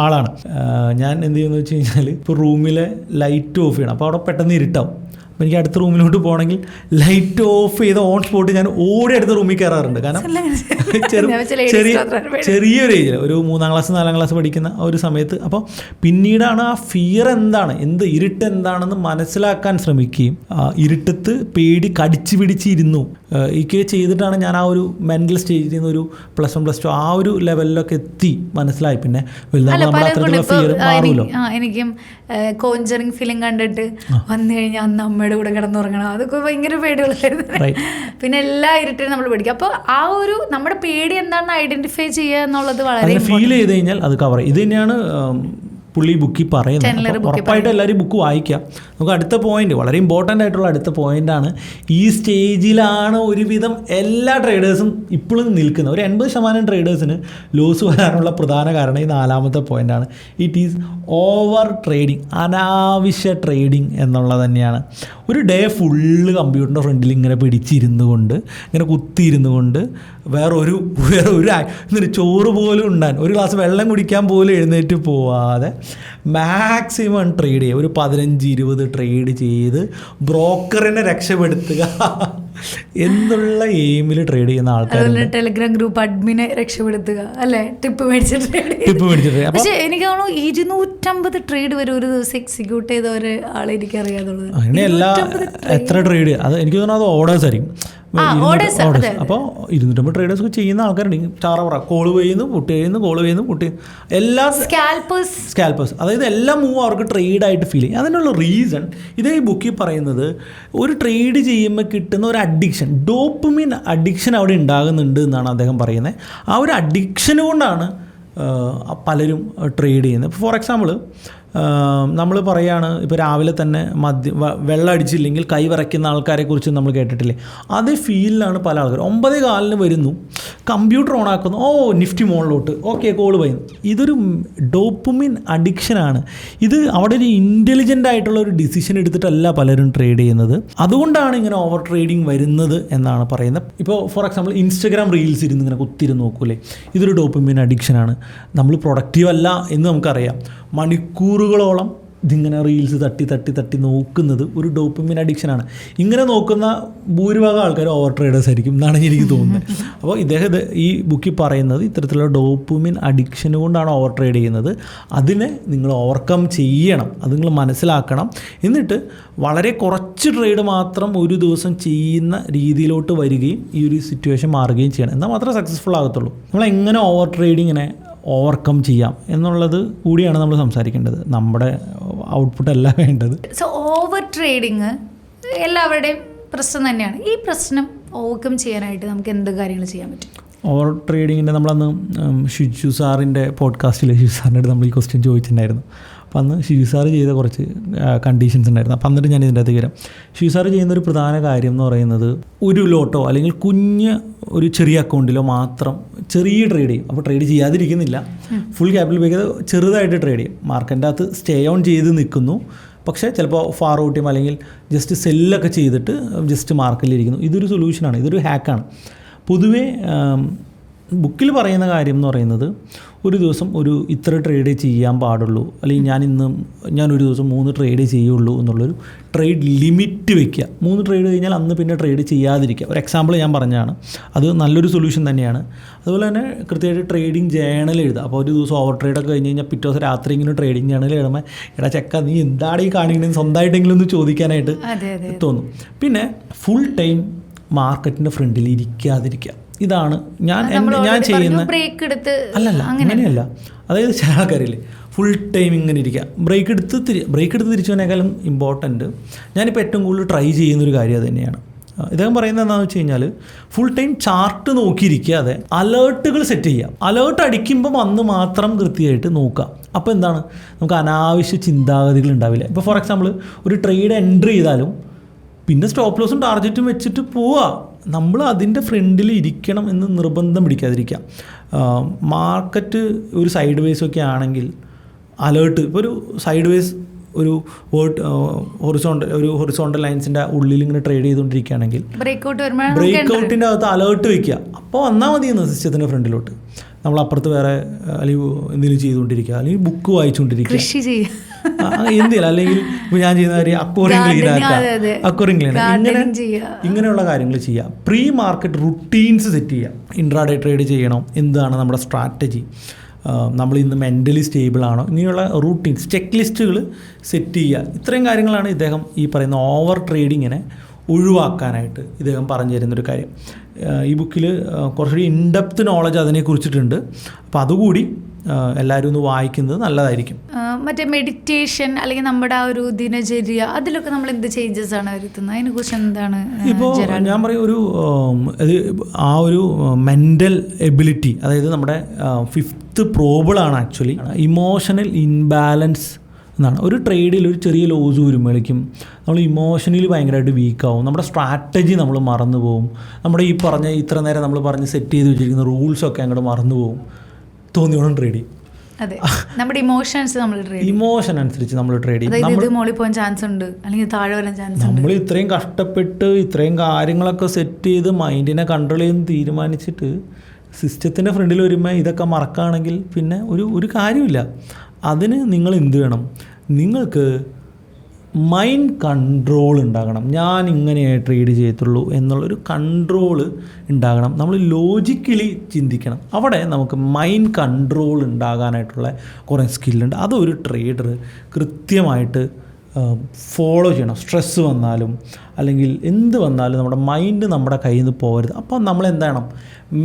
ആളാണ് ഞാൻ. എന്ത് ചെയ്യുമെന്ന് വെച്ച് കഴിഞ്ഞാൽ ഇപ്പോൾ റൂമിലെ ലൈറ്റ് ഓഫ് ചെയ്യണം, അപ്പോൾ അവിടെ പെട്ടെന്ന് ഇരുട്ടാവും. അപ്പോൾ എനിക്ക് അടുത്ത റൂമിലോട്ട് പോകണമെങ്കിൽ ലൈറ്റ് ഓഫ് ചെയ്ത് ഓൺ സ്പോട്ട് ഞാൻ ഓടി അടുത്ത റൂമിൽ കയറാറുണ്ട്. കാരണം ചെറിയൊരു ഏജിൽ ഒരു 3ാം ക്ലാസ് 4ാം ക്ലാസ് പഠിക്കുന്ന ഒരു സമയത്ത്. അപ്പോൾ പിന്നീടാണ് ആ ഫിയർ എന്താണ്, ഇരുട്ട് എന്താണെന്ന് മനസ്സിലാക്കാൻ ശ്രമിക്കുകയും ഇരുട്ടത്ത് പേടി കടിച്ചു പിടിച്ചിരുന്നു ഒക്കെ ചെയ്തിട്ടാണ് ഞാൻ ആ ഒരു മെൻ്റൽ സ്റ്റേജിൽ നിന്ന് ഒരു +1 +2 ആ ഒരു ലെവലിലൊക്കെ എത്തി മനസ്സിലായി. പിന്നെ അത്തരത്തിലുള്ള ഫിയർ മാറുമല്ലോ. എനിക്കും കോഞ്ചറിങ് ഫിലിം കണ്ടിട്ട് വന്നു കഴിഞ്ഞാൽ അന്ന് അമ്മയുടെ കൂടെ കിടന്നുറങ്ങണം, അതൊക്കെ ഭയങ്കര പേടികളായിരുന്നു. പിന്നെ എല്ലാ ഇരുട്ടിനും നമ്മൾ പേടിക്കും. അപ്പോൾ ആ ഒരു നമ്മുടെ പേടി എന്താണെന്ന് ഐഡന്റിഫൈ ചെയ്യുക എന്നുള്ളത് വളരെ ഫീൽ ചെയ്ത് കഴിഞ്ഞാൽ അത് കവർ. ഇത് തന്നെയാണ് പുള്ളി ബുക്കിൽ പറയുന്നത്. ഉറപ്പായിട്ട് എല്ലാവരും ബുക്ക് വായിക്കാം. നമുക്ക് അടുത്ത പോയിന്റ്, വളരെ ഇമ്പോർട്ടൻ്റ് ആയിട്ടുള്ള അടുത്ത പോയിന്റാണ്. ഈ സ്റ്റേജിലാണ് ഒരുവിധം എല്ലാ ട്രേഡേഴ്സും ഇപ്പോഴും നിൽക്കുന്നത്. ഒരു 80% ട്രേഡേഴ്സിന് ലോസ് വരാനുള്ള പ്രധാന കാരണം ഈ 4ാമത്തെ പോയിന്റാണ്. ഇറ്റ് ഈസ് ഓവർ ട്രേഡിങ്, അനാവശ്യ ട്രേഡിങ് എന്നുള്ളത് തന്നെയാണ്. ഒരു ഡേ ഫുള്ള് കമ്പ്യൂട്ടറിൻ്റെ ഫ്രണ്ടിൽ ഇങ്ങനെ പിടിച്ചിരുന്നു കൊണ്ട്, ഇങ്ങനെ കുത്തിയിരുന്നു കൊണ്ട് വേറെ ഒരു ചോറ് പോലും ഉണ്ടാൻ, ഒരു ഗ്ലാസ് വെള്ളം കുടിക്കാൻ പോലും എഴുന്നേറ്റ് പോവാതെ മാക്സിമം ട്രേഡ് ചെയ്യുക. ഒരു 15-20 ട്രേഡ് ചെയ്ത് ബ്രോക്കറിനെ രക്ഷപ്പെടുത്തുക എന്നുള്ള എയിമിൽ ട്രേഡ് ചെയ്യുന്ന ആൾക്കാരുണ്ട്. ടെലിഗ്രാം ഗ്രൂപ്പ് അഡ്മിനെ രക്ഷപ്പെടുത്തുക, അല്ലെ? ടിപ്പ് മേടിച്ചിട്ട്. പക്ഷേ എനിക്ക് തോന്നുന്നു 250 ട്രേഡ് വരെ ഒരു ദിവസം എക്സിക്യൂട്ട് ചെയ്ത ഒരാളെ എനിക്ക് അറിയാതുള്ളത്. അങ്ങനെയല്ല, എത്ര ട്രേഡ് അത് എനിക്ക് തോന്നുന്നു അത് ഓർഡേഴ്സ് ആയിരിക്കും. അപ്പോൾ 250 ട്രേഡേഴ്സ് ഒക്കെ ചെയ്യുന്ന ആൾക്കാരുണ്ട്. ചാറവറ കോള് ചെയ്യുന്നു, പുട്ട് ചെയ്യുന്നു, കോള് ചെയ്യുന്നു, പുട്ട് ചെയ്യുന്നു, എല്ലാ സ്കാൽപ്പേഴ്സ്. അതായത് എല്ലാ മൂവും അവർക്ക് ട്രേഡായിട്ട് ഫീൽ ചെയ്യും. അതിനുള്ള റീസൺ ഇതേ ബുക്കിൽ പറയുന്നത്, ഒരു ട്രേഡ് ചെയ്യുമ്പോൾ കിട്ടുന്ന ഒരു അഡിക്ഷൻ, ഡോപ്പമിൻ അഡിക്ഷൻ അവിടെ ഉണ്ടാകുന്നുണ്ട് എന്നാണ് അദ്ദേഹം പറയുന്നത്. ആ ഒരു അഡിക്ഷൻ കൊണ്ടാണ് പലരും ട്രേഡ് ചെയ്യുന്നത്. ഫോർ എക്സാമ്പിൾ നമ്മൾ പറയുകയാണ്, ഇപ്പോൾ രാവിലെ തന്നെ വെള്ളം അടിച്ചില്ലെങ്കിൽ കൈ വിറയ്ക്കുന്ന ആൾക്കാരെ കുറിച്ച് നമ്മൾ കേട്ടിട്ടില്ലേ? അതേ ഫീലിലാണ് പല ആൾക്കാർ. 9:15 വരുന്നു, കമ്പ്യൂട്ടർ ഓൺ ആക്കുന്നു, നിഫ്റ്റി മോളിലോട്ട്, ഓക്കെ കോള് പറയുന്നു. ഇതൊരു ഡോപ്പമിൻ അഡിക്ഷനാണ്. ഇത് അവിടെ ഒരു ഇൻ്റലിജൻ്റ് ആയിട്ടുള്ള ഒരു ഡിസിഷൻ എടുത്തിട്ടല്ല പലരും ട്രേഡ് ചെയ്യുന്നത്. അതുകൊണ്ടാണ് ഇങ്ങനെ ഓവർ ട്രേഡിങ് വരുന്നത് എന്നാണ് പറയുന്നത്. ഇപ്പോൾ ഫോർ എക്സാമ്പിൾ ഇൻസ്റ്റഗ്രാം റീൽസ് ഇരുന്ന് ഇങ്ങനെ കുത്തിരുന്ന് നോക്കൂലേ, ഇതൊരു ഡോപ്പമിൻ അഡിക്ഷനാണ്. നമ്മൾ പ്രൊഡക്റ്റീവ് അല്ല എന്ന് നമുക്കറിയാം. മണിക്കൂറുകളോളം ഇതിങ്ങനെ റീൽസ് തട്ടി നോക്കുന്നത് ഒരു ഡോപ്പമിൻ അഡിക്ഷനാണ്. ഇങ്ങനെ നോക്കുന്ന ഭൂരിഭാഗം ആൾക്കാർ ഓവർ ട്രേഡേഴ്സ് ആയിരിക്കും എന്നാണ് എനിക്ക് തോന്നുന്നത്. അപ്പോൾ ഇദ്ദേഹം ഈ ബുക്കിൽ പറയുന്നത് ഇത്തരത്തിലുള്ള ഡോപ്പമിൻ അഡിക്ഷൻ കൊണ്ടാണ് ഓവർ ട്രേഡ് ചെയ്യുന്നത്. അതിനെ നിങ്ങൾ ഓവർകം ചെയ്യണം, അത് നിങ്ങൾ മനസ്സിലാക്കണം. എന്നിട്ട് വളരെ കുറച്ച് ട്രേഡ് മാത്രം ഒരു ദിവസം ചെയ്യുന്ന രീതിയിലോട്ട് വരികയും ഈ ഒരു സിറ്റുവേഷൻ മാറുകയും ചെയ്യണം. എന്നാൽ മാത്രമേ സക്സസ്ഫുൾ ആകത്തുള്ളൂ. നമ്മളെങ്ങനെ ഓവർ ട്രേഡിങ്ങിനെ ഓവർകം ചെയ്യാം എന്നുള്ളത് കൂടിയാണ് നമ്മൾ സംസാരിക്കേണ്ടത്. നമ്മുടെ ഔട്ട്പുട്ട് അല്ല വേണ്ടത്. സോ ഓവർ ട്രേഡിങ് എല്ലാവരുടെയും പ്രശ്നം തന്നെയാണ്. ഈ പ്രശ്നം ഓവർകം ചെയ്യാനായിട്ട് നമുക്ക് എന്ത് കാര്യങ്ങൾ ചെയ്യാൻ പറ്റും? ഓവർ ട്രേഡിങ്ങിൻ്റെ നമ്മളന്ന് ഷിജു സാറിൻ്റെ പോഡ്കാസ്റ്റിൽ ഷിജു സാറിൻ്റെ നമ്മൾ ഈ ക്വസ്റ്റ്യൻ ചോദിച്ചിട്ടുണ്ടായിരുന്നു. അപ്പോൾ അന്ന് ഷിജു സാറ് ചെയ്ത കുറച്ച് കണ്ടീഷൻസ് ഉണ്ടായിരുന്നു. അപ്പോൾ എന്നിട്ട് ഞാൻ ഇതിൻ്റെ അകത്തേക്ക് വരാം. ഷിജു സാറ് ചെയ്യുന്നൊരു പ്രധാന കാര്യം എന്ന് പറയുന്നത്, ഒരു ലോട്ടോ അല്ലെങ്കിൽ ഒരു ചെറിയ അക്കൗണ്ടിലോ മാത്രം ചെറിയ ട്രേഡ് ചെയ്യും. അപ്പോൾ ട്രേഡ് ചെയ്യാതിരിക്കുന്നില്ല, ഫുൾ ക്യാപിറ്റൽ ഉപയോഗിക്കാതെ ചെറുതായിട്ട് ട്രേഡ് ചെയ്യും. മാർക്കറ്റിൻ്റെ അകത്ത് സ്റ്റേ ഓൺ ചെയ്ത് നിൽക്കുന്നു, പക്ഷേ ചിലപ്പോൾ ഫാർ ഔട്ട് ചെയ്യും, അല്ലെങ്കിൽ ജസ്റ്റ് സെല്ലൊക്കെ ചെയ്തിട്ട് ജസ്റ്റ് മാർക്കറ്റിലിരിക്കുന്നു. ഇതൊരു സൊല്യൂഷനാണ്, ഇതൊരു ഹാക്കാണ്. പൊതുവേ ബുക്കിൽ പറയുന്ന കാര്യം എന്ന് പറയുന്നത്, ഒരു ദിവസം ഇത്ര ട്രേഡ് ചെയ്യാൻ പാടുള്ളൂ, അല്ലെങ്കിൽ ഞാനൊരു ദിവസം 3 ട്രേഡ് ചെയ്യുള്ളൂ എന്നുള്ളൊരു ട്രേഡ് ലിമിറ്റ് വയ്ക്കുക. 3 ട്രേഡ് കഴിഞ്ഞാൽ അന്ന് പിന്നെ ട്രേഡ് ചെയ്യാതിരിക്കുക. ഒരു എക്സാമ്പിൾ ഞാൻ പറഞ്ഞതാണ്, അത് നല്ലൊരു സൊല്യൂഷൻ തന്നെയാണ്. അതുപോലെ തന്നെ കൃത്യമായിട്ട് ട്രേഡിംഗ് ജേണൽ എഴുതുക. അപ്പോൾ ഒരു ദിവസം ഓവർ ട്രേഡൊക്കെ കഴിഞ്ഞ് കഴിഞ്ഞാൽ പിറ്റേ ദിവസം രാത്രി ഇങ്ങനെ ട്രേഡിംഗ് ജേണൽ എഴുതുമ്പോൾ, എടാ ചെക്ക നീ എന്താണ് ഈ കാണിക്കണമെന്ന് സ്വന്തമായിട്ടെങ്കിലും ഒന്ന് ചോദിക്കാനായിട്ട് തോന്നും. പിന്നെ ഫുൾ ടൈം മാർക്കറ്റിൻ്റെ ഫ്രണ്ടിൽ ഇരിക്കാതിരിക്കുക. ഇതാണ് ഞാൻ ചെയ്യുന്ന. അല്ലല്ല, അങ്ങനെയല്ല. അതായത് ചില ആൾക്കാരില്ലേ ഫുൾ ടൈം ഇങ്ങനെ ഇരിക്കുക, ബ്രേക്ക് എടുത്ത് തിരിച്ചതിനേക്കാളും ഇമ്പോർട്ടൻറ്റ് ഞാനിപ്പോൾ ഏറ്റവും കൂടുതൽ ട്രൈ ചെയ്യുന്നൊരു കാര്യം അത് തന്നെയാണ്. ഇദ്ദേഹം പറയുന്നത് എന്താണെന്ന് വെച്ച് കഴിഞ്ഞാൽ, ഫുൾ ടൈം ചാർട്ട് നോക്കിയിരിക്കാതെ അലേർട്ടുകൾ സെറ്റ് ചെയ്യുക. അലേർട്ട് അടിക്കുമ്പോൾ അന്ന് മാത്രം കൃത്യമായിട്ട് നോക്കുക. അപ്പോൾ എന്താണ്, നമുക്ക് അനാവശ്യ ചിന്താഗതികൾ ഉണ്ടാവില്ല. ഇപ്പോൾ ഫോർ എക്സാമ്പിൾ ഒരു ട്രേഡ് എൻട്രി ചെയ്താലും പിന്നെ സ്റ്റോപ്പ് ലോസും ടാർഗറ്റും വെച്ചിട്ട് പോവുക. നമ്മൾ അതിൻ്റെ ഫ്രണ്ടിൽ ഇരിക്കണം എന്ന് നിർബന്ധം പിടിക്കാതിരിക്കുക. മാർക്കറ്റ് ഒരു സൈഡ് വേസ് ഒക്കെ ആണെങ്കിൽ അലേർട്ട്, ഇപ്പോൾ ഒരു സൈഡ് വേസ് ഒരു ഹൊറിസോണ്ടൽ ലൈൻസിൻ്റെ ഉള്ളിൽ ഇങ്ങനെ ട്രേഡ് ചെയ്തുകൊണ്ടിരിക്കുകയാണെങ്കിൽ ബ്രേക്ക്ഔട്ടിൻ്റെ അകത്ത് അലേർട്ട് വയ്ക്കുക. അപ്പോൾ വന്നാൽ മതി എന്ന് സിസ്റ്റത്തിൻ്റെ ഫ്രണ്ടിലോട്ട്. നമ്മൾ അപ്പുറത്ത് വേറെ അല്ലെങ്കിൽ എന്തെങ്കിലും ചെയ്തുകൊണ്ടിരിക്കുക, അല്ലെങ്കിൽ ബുക്ക് വായിച്ചുകൊണ്ടിരിക്കുക, എന്തെങ്കിലും, അല്ലെങ്കിൽ ഇപ്പോൾ ഞാൻ ചെയ്യുന്ന കാര്യം അക്വറിയം ക്ലീൻ ഇങ്ങനെയുള്ള കാര്യങ്ങൾ ചെയ്യുക. പ്രീ മാർക്കറ്റ് റുട്ടീൻസ് സെറ്റ് ചെയ്യുക. ഇൻട്രാഡേ ട്രേഡ് ചെയ്യണം, എന്താണ് നമ്മുടെ സ്ട്രാറ്റജി, നമ്മൾ ഇന്ന് മെൻ്റലി സ്റ്റേബിളാണോ, ഇങ്ങനെയുള്ള റൂട്ടീൻസ്, ചെക്ക് ലിസ്റ്റുകൾ സെറ്റ് ചെയ്യുക. ഇത്രയും കാര്യങ്ങളാണ് ഇദ്ദേഹം ഈ പറയുന്ന ഓവർ ട്രേഡിങ്ങിനെ ഒഴിവാക്കാനായിട്ട് ഇദ്ദേഹം പറഞ്ഞു തരുന്നൊരു കാര്യം. ഈ ബുക്കിൽ കുറച്ചുകൂടി ഇൻഡെപ്ത് നോളജ് അതിനെക്കുറിച്ചിട്ടുണ്ട്. അപ്പോൾ അതുകൂടി എല്ലാവരും ഒന്ന് വായിക്കുന്നത് നല്ലതായിരിക്കും. മറ്റേ മെഡിറ്റേഷൻ അല്ലെങ്കിൽ നമ്മുടെ ആ ഒരു ദിനചര്യ, അതിലൊക്കെ നമ്മൾ എന്ത് ചേഞ്ചസ് ആണ് വരുത്തുന്നത്, അതിനെക്കുറിച്ച് എന്താണ്? ഇപ്പോൾ ഞാൻ പറയും, ആ ഒരു മെൻ്റൽ എബിലിറ്റി, അതായത് നമ്മുടെ 5th പ്രോബിളാണ് ആക്ച്വലി ഇമോഷണൽ ഇൻബാലൻസ് എന്നാണ്. ഒരു ട്രേഡിൽ ഒരു ചെറിയ ലോസ് വരുമ്പോഴേക്കും നമ്മൾ ഇമോഷണലി ഭയങ്കരമായിട്ട് വീക്കാവും, നമ്മുടെ സ്ട്രാറ്റജി നമ്മൾ മറന്നു പോകും, നമ്മുടെ ഈ പറഞ്ഞ ഇത്ര നേരം നമ്മൾ പറഞ്ഞ് സെറ്റ് ചെയ്ത് വെച്ചിരിക്കുന്ന റൂൾസൊക്കെ അങ്ങോട്ട് മറന്നു പോകും, തോന്നിയോണം ട്രേഡ് ചെയ്യും. അതെ, നമ്മുടെ ഇമോഷൻ അനുസരിച്ച് നമ്മൾ ട്രേഡ് ചെയ്യും. നമ്മൾ ഇത്രയും കഷ്ടപ്പെട്ട് ഇത്രയും കാര്യങ്ങളൊക്കെ സെറ്റ് ചെയ്ത് മൈൻഡിനെ കൺട്രോൾ ചെയ്ത് തീരുമാനിച്ചിട്ട് സിസ്റ്റത്തിൻ്റെ ഫ്രണ്ടിൽ വരുമ്പോൾ ഇതൊക്കെ മറക്കുകയാണെങ്കിൽ പിന്നെ ഒരു കാര്യമില്ല. അതിന് നിങ്ങൾ എന്ത് വേണം? നിങ്ങൾക്ക് മൈൻഡ് കൺട്രോൾ ഉണ്ടാകണം. ഞാൻ ഇങ്ങനെ ട്രേഡ് ചെയ്യത്തുള്ളൂ എന്നുള്ളൊരു കൺട്രോൾ ഉണ്ടാകണം. നമ്മൾ ലോജിക്കലി ചിന്തിക്കണം. അവിടെ നമുക്ക് മൈൻഡ് കൺട്രോൾ ഉണ്ടാകാനായിട്ടുള്ള കുറേ സ്കില്ലുണ്ട്. അതൊരു ട്രേഡർ കൃത്യമായിട്ട് ഫോളോ ചെയ്യണം. സ്ട്രെസ്സ് വന്നാലും അല്ലെങ്കിൽ എന്ത് വന്നാലും നമ്മുടെ മൈൻഡ് നമ്മുടെ കയ്യിൽ നിന്ന് പോകരുത്. അപ്പോൾ നമ്മൾ എന്താണ്,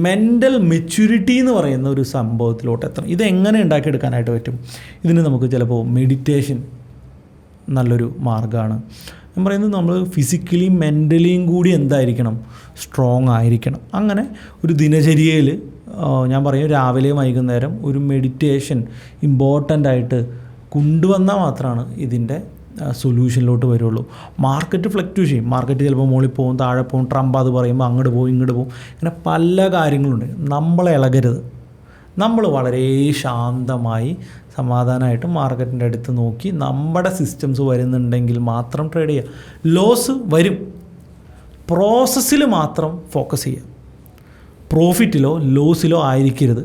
മെൻ്റൽ മെച്യൂരിറ്റി എന്ന് പറയുന്ന ഒരു സംഭവത്തിലോട്ട് എത്തണം. ഇതെങ്ങനെ ഉണ്ടാക്കിയെടുക്കാനായിട്ട് പറ്റും? ഇതിന് നമുക്ക് ചിലപ്പോൾ മെഡിറ്റേഷൻ നല്ലൊരു മാർഗ്ഗമാണ്. ഞാൻ പറയുന്നത് നമ്മൾ ഫിസിക്കലിയും മെൻ്റലിയും കൂടി എന്തായിരിക്കണം, സ്ട്രോങ് ആയിരിക്കണം. അങ്ങനെ ഒരു ദിനചര്യയിൽ ഞാൻ പറയും രാവിലെയും വൈകുന്നേരം ഒരു മെഡിറ്റേഷൻ ഇമ്പോർട്ടൻ്റ് ആയിട്ട് കൊണ്ടുവന്നാൽ മാത്രമാണ് ഇതിൻ്റെ സൊല്യൂഷനിലോട്ട് വരുള്ളൂ. മാർക്കറ്റ് ഫ്ലക്ച്വേറ്റ് ചെയ്യും. മാർക്കറ്റ് ചിലപ്പോൾ മുകളിൽ പോകും, താഴെ പോകും, ട്രംപ് അത് പറയുമ്പോൾ അങ്ങോട്ട് പോകും, ഇങ്ങോട്ട് പോകും, ഇങ്ങനെ പല കാര്യങ്ങളുണ്ട്. നമ്മളെ ഇളകരുത്. നമ്മൾ വളരെ ശാന്തമായി സമാധാനമായിട്ട് മാർക്കറ്റിൻ്റെ അടുത്ത് നോക്കി നമ്മുടെ സിസ്റ്റംസ് വരുന്നുണ്ടെങ്കിൽ മാത്രം ട്രേഡ് ചെയ്യുക. ലോസ് വരും, പ്രോസസ്സിൽ മാത്രം ഫോക്കസ് ചെയ്യുക. പ്രോഫിറ്റിലോ ലോസിലോ ആയിരിക്കരുത്.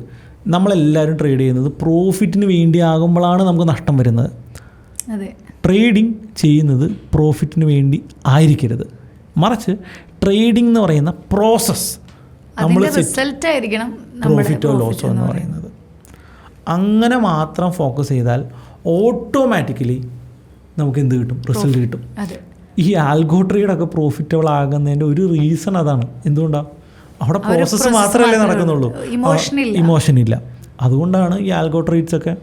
നമ്മളെല്ലാവരും ട്രേഡ് ചെയ്യുന്നത് പ്രോഫിറ്റിന് വേണ്ടി ആകുമ്പോഴാണ് നമുക്ക് നഷ്ടം വരുന്നത്. അതെ, ട്രേഡിങ് ചെയ്യുന്നത് പ്രോഫിറ്റിന് വേണ്ടി ആയിരിക്കരുത്. മറിച്ച് ട്രേഡിംഗ് എന്ന് പറയുന്ന പ്രോസസ്സ്, നമ്മൾ പ്രോഫിറ്റോ ലോസോ എന്ന് പറയുന്നത്, അങ്ങനെ മാത്രം ഫോക്കസ് ചെയ്താൽ ഓട്ടോമാറ്റിക്കലി നമുക്ക് എന്ത് കിട്ടും? റിസൾട്ട് കിട്ടും. ഈ ആൽഗോ ട്രേഡൊക്കെ പ്രോഫിറ്റബിൾ ആകുന്നതിൻ്റെ ഒരു റീസൺ അതാണ്. എന്തുകൊണ്ടാണ്? അവിടെ പ്രോസസ്സ് മാത്രമല്ലേ നടക്കുന്നുള്ളൂ, ഇമോഷൻ ഇല്ല. അതുകൊണ്ടാണ് ഈ ആൽഗോ ട്രേഡ്സ് ഒക്കെ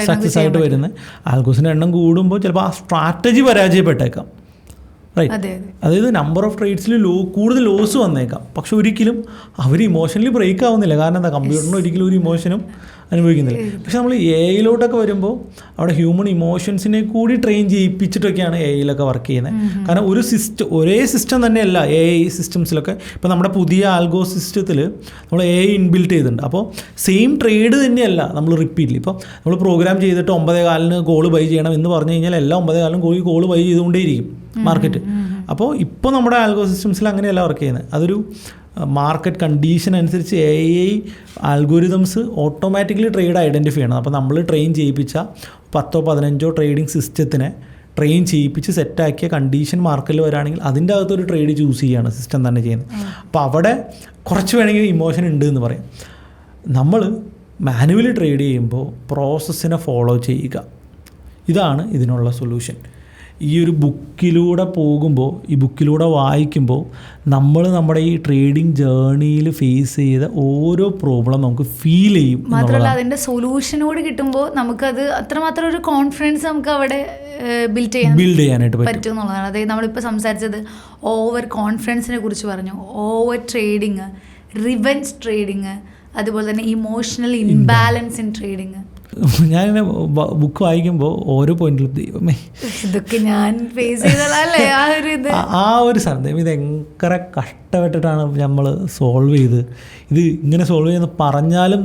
സക്സസ് ആയിട്ട് വരുന്നത്. ആൽഗോസിൻ്റെ എണ്ണം കൂടുമ്പോൾ ചിലപ്പോൾ ആ സ്ട്രാറ്റജി പരാജയപ്പെട്ടേക്കാം. റൈറ്റ്, അതായത് നമ്പർ ഓഫ് ട്രേഡ്സിൽ കൂടുതൽ ലോസ് വന്നേക്കാം. പക്ഷെ ഒരിക്കലും അവർ ഇമോഷണലി ബ്രേക്ക് ആവുന്നില്ല. കാരണം എന്താ, കമ്പ്യൂട്ടറിന് ഒരിക്കലും ഒരു ഇമോഷനും അനുഭവിക്കുന്നില്ല. പക്ഷെ നമ്മൾ എ ഐയിലോട്ടൊക്കെ വരുമ്പോൾ അവിടെ ഹ്യൂമൻ ഇമോഷൻസിനെ കൂടി ട്രെയിൻ ചെയ്യിപ്പിച്ചിട്ടൊക്കെയാണ് എ ഐയിലൊക്കെ വർക്ക് ചെയ്യുന്നത്. കാരണം ഒരേ സിസ്റ്റം തന്നെയല്ല എ ഐ സിസ്റ്റംസിലൊക്കെ. ഇപ്പോൾ നമ്മുടെ പുതിയ ആൽഗോ സിസ്റ്റത്തിൽ നമ്മൾ എ ഐ ഇൻബിൽറ്റ് ചെയ്തിട്ടുണ്ട്. അപ്പോൾ സെയിം ട്രേഡ് തന്നെയല്ല നമ്മൾ റിപ്പീറ്റ്ലി. ഇപ്പോൾ നമ്മൾ പ്രോഗ്രാം ചെയ്തിട്ട് 9:15 കോൾ ബൈ ചെയ്യണം എന്ന് പറഞ്ഞു കഴിഞ്ഞാൽ എല്ലാ 9:15 കോൾ ബൈ ചെയ്തുകൊണ്ടേയിരിക്കും മാർക്കറ്റ്. അപ്പോൾ ഇപ്പോൾ നമ്മുടെ ആൽഗോ സിസ്റ്റംസിൽ അങ്ങനെയല്ല വർക്ക് ചെയ്യുന്നത്. അതൊരു മാർക്കറ്റ് കണ്ടീഷൻ അനുസരിച്ച് A I algorithms automatically trade identify ചെയ്യണം. അപ്പോൾ നമ്മൾ ട്രെയിൻ ചെയ്യിപ്പിച്ച 10-15 ട്രേഡിംഗ് സിസ്റ്റത്തിനെ ട്രെയിൻ ചെയ്യിപ്പിച്ച് സെറ്റാക്കിയ കണ്ടീഷൻ മാർക്കറ്റിൽ വരാണെങ്കിൽ അതിൻ്റെ അകത്തൊരു ട്രേഡ് ചൂസ് ചെയ്യുകയാണ് സിസ്റ്റം തന്നെ ചെയ്യുന്നത്. അപ്പോൾ അവിടെ കുറച്ച് വേണമെങ്കിൽ ഇമോഷൻ ഉണ്ട് എന്ന് പറയാം. നമ്മൾ മാനുവലി ട്രേഡ് ചെയ്യുമ്പോൾ പ്രോസസ്സിനെ ഫോളോ ചെയ്യുക. ഇതാണ് ഇതിനുള്ള സൊല്യൂഷൻ. ഈ ഒരു ബുക്കിലൂടെ പോകുമ്പോൾ, ഈ ബുക്കിലൂടെ വായിക്കുമ്പോൾ നമ്മൾ നമ്മുടെ ഈ ട്രേഡിംഗ് ജേർണിയിൽ ഫേസ് ചെയ്ത ഓരോ പ്രോബ്ലം നമുക്ക് ഫീൽ ചെയ്യും. മാത്രമല്ല അതിൻ്റെ സൊല്യൂഷനോട് കിട്ടുമ്പോൾ നമുക്കത് അത്രമാത്രം ഒരു കോൺഫിഡൻസ് നമുക്ക് അവിടെ ബിൽഡ് ചെയ്യാനായിട്ട് പറ്റും എന്നുള്ളതാണ്. അതായത് നമ്മളിപ്പോൾ സംസാരിച്ചത് ഓവർ കോൺഫിഡൻസിനെ കുറിച്ച് പറഞ്ഞു, ഓവർ ട്രേഡിങ്, റിവെഞ്ച് ട്രേഡിങ്, അതുപോലെ തന്നെ ഇമോഷണൽ ഇംബാലൻസ് ഇൻ ട്രേഡിങ്. ഞാനിങ്ങനെ ബുക്ക് വായിക്കുമ്പോൾ ഓരോ പോയിന്റിലും ദൈവമേ ഇതൊക്കെ ഞാൻ ഫേസ് ചെയ്തതല്ലേ ആ ഒരു സാധനം ഇത് എങ്ങനെ കഷ്ടപ്പെട്ടിട്ടാണ് നമ്മൾ സോൾവ് ചെയ്ത് ഇത് ഇങ്ങനെ സോൾവ് ചെയ്യുന്ന പറഞ്ഞാലും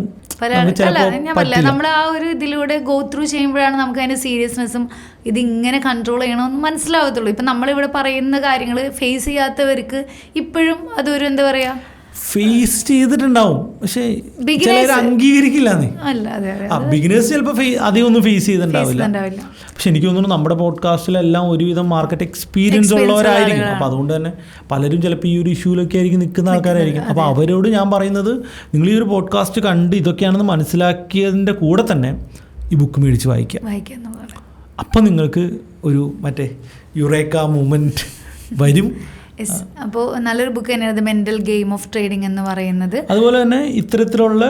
നമ്മൾ ആ ഒരു ഇതിലൂടെ ഗോ ത്രൂ ചെയ്യുമ്പോഴാണ് നമുക്ക് അതിന്റെ സീരിയസ്നെസ്സും ഇതിങ്ങനെ കൺട്രോൾ ചെയ്യണമെന്ന് മനസ്സിലാവത്തുള്ളൂ. ഇപ്പം നമ്മളിവിടെ പറയുന്ന കാര്യങ്ങൾ ഫേസ് ചെയ്യാത്തവർക്ക് ഇപ്പോഴും അതൊരു എന്താ പറയാ ഫേസ് ചെയ്തിട്ടുണ്ടാവും, പക്ഷേ ചിലർ അംഗീകരിക്കില്ല. ബിഗിനേഴ്സ് ചിലപ്പോൾ അധികം ഒന്നും ഫേസ് ചെയ്തിട്ടുണ്ടാവില്ല. പക്ഷെ എനിക്ക് തോന്നുന്നു നമ്മുടെ പോഡ്കാസ്റ്റിലെല്ലാം ഒരുവിധം മാർക്കറ്റ് എക്സ്പീരിയൻസ് ഉള്ളവരായിരിക്കും. അപ്പോൾ അതുകൊണ്ട് തന്നെ പലരും ചിലപ്പോൾ ഈ ഒരു ഇഷ്യൂലൊക്കെ ആയിരിക്കും നിൽക്കുന്ന ആൾക്കാരായിരിക്കും. അപ്പോൾ അവരോട് ഞാൻ പറയുന്നത്, നിങ്ങൾ ഈ ഒരു പോഡ്കാസ്റ്റ് കണ്ട് ഇതൊക്കെയാണെന്ന് മനസ്സിലാക്കിയതിൻ്റെ കൂടെ തന്നെ ഈ ബുക്ക് മേടിച്ച് വായിക്കുക. അപ്പം നിങ്ങൾക്ക് ഒരു മറ്റേ യുറേക്ക മൂമെൻറ്റ് വരും. അപ്പോൾ നല്ലൊരു ബുക്ക് തന്നെയാണ് the mental game of trading എന്ന് പറയുന്നത്. അതുപോലെ തന്നെ ഇത്തരത്തിലുള്ള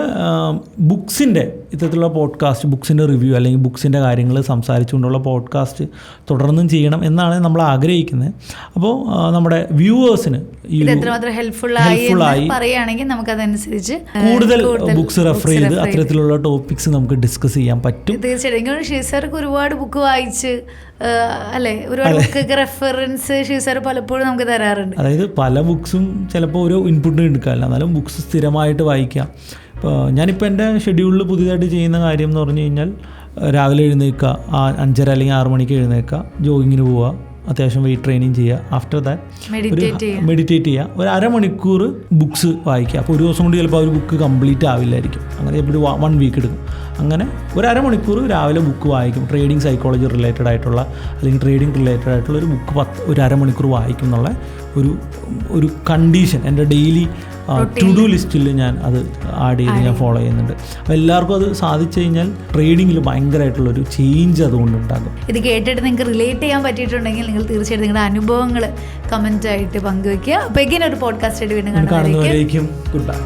ഇത്തരത്തിലുള്ള പോഡ്കാസ്റ്റ്, ബുക്സിൻ്റെ റിവ്യൂ അല്ലെങ്കിൽ ബുക്സിൻ്റെ കാര്യങ്ങൾ സംസാരിച്ചുകൊണ്ടുള്ള പോഡ്കാസ്റ്റ് തുടർന്നും ചെയ്യണം എന്നാണ് നമ്മൾ ആഗ്രഹിക്കുന്നത്. അപ്പോൾ നമ്മുടെ വ്യൂവേഴ്സിന് എത്രമാത്രം ഹെൽപ്ഫുള്ളായി പറയുകയാണെങ്കിൽ നമുക്കതനുസരിച്ച് കൂടുതൽ ബുക്സ് റെഫർ ചെയ്ത് അത്തരത്തിലുള്ള ടോപ്പിക്സ് നമുക്ക് ഡിസ്കസ് ചെയ്യാൻ പറ്റും. തീർച്ചയായിട്ടും ഷീസാർക്ക് ഒരുപാട് ബുക്ക് വായിച്ച് അല്ലേ, ഒരുപാട് ബുക്കൊക്കെ റെഫറൻസ് ഷീസാർ പലപ്പോഴും നമുക്ക് തരാറുണ്ട്. അതായത് പല ബുക്സും ചിലപ്പോൾ ഓരോ ഇൻപുട്ട് എടുക്കാറില്ല, എന്നാലും ബുക്സ് സ്ഥിരമായിട്ട് വായിക്കാം. ഇപ്പോൾ ഞാനിപ്പോൾ എൻ്റെ ഷെഡ്യൂളിൽ പുതിയതായിട്ട് ചെയ്യുന്ന കാര്യം എന്ന് പറഞ്ഞു കഴിഞ്ഞാൽ, രാവിലെ എഴുന്നേൽക്കുക, 5:30 അല്ലെങ്കിൽ 6 മണിക്ക് എഴുന്നേൽക്കുക, ജോഗിങ്ങിന് പോവുക, അത്യാവശ്യം വെയിറ്റ് ട്രെയിനിങ് ചെയ്യുക, ആഫ്റ്റർ ദാറ്റ് മെഡിറ്റേറ്റ് ചെയ്യുക, ഒരു അരമണിക്കൂർ ബുക്സ് വായിക്കുക. അപ്പോൾ ഒരു ദിവസം കൊണ്ട് ചിലപ്പോൾ ആ ഒരു ബുക്ക് കംപ്ലീറ്റ് ആവില്ലായിരിക്കും, അങ്ങനെ ചിലപ്പോൾ 1 വീക്ക് എടുക്കും. അങ്ങനെ ഒരു അരമണിക്കൂർ രാവിലെ ബുക്ക് വായിക്കും. ട്രേഡിംഗ് സൈക്കോളജി റിലേറ്റഡ് ആയിട്ടുള്ള അല്ലെങ്കിൽ ട്രേഡിംഗ് റിലേറ്റഡ് ആയിട്ടുള്ള ഒരു ബുക്ക് ഒരു അരമണിക്കൂർ വായിക്കും എന്നുള്ള ഒരു കണ്ടീഷൻ എൻ്റെ ഡെയിലി ടു ഡു ലിസ്റ്റിൽ ഞാൻ അത് ആഡ് ചെയ്ത് ഞാൻ ഫോളോ ചെയ്യുന്നുണ്ട്. അപ്പോൾ എല്ലാവർക്കും അത് സാധിച്ചു കഴിഞ്ഞാൽ ട്രേഡിങ്ങിൽ ഭയങ്കരമായിട്ടുള്ളൊരു ചേഞ്ച് അതുകൊണ്ട് ഉണ്ടാകും. ഇത് കേട്ടിട്ട് നിങ്ങൾക്ക് റിലേറ്റ് ചെയ്യാൻ പറ്റിയിട്ടുണ്ടെങ്കിൽ നിങ്ങൾ തീർച്ചയായിട്ടും നിങ്ങളുടെ അനുഭവങ്ങൾ കമൻറ്റായിട്ട് പങ്കുവയ്ക്കുക. അപ്പോൾ എങ്ങനെ ഒരു പോഡ്കാസ്റ്റ് ആയിട്ട് വീണ്ടും കാണുന്നവരേക്കും ഗുഡ് ബൈ.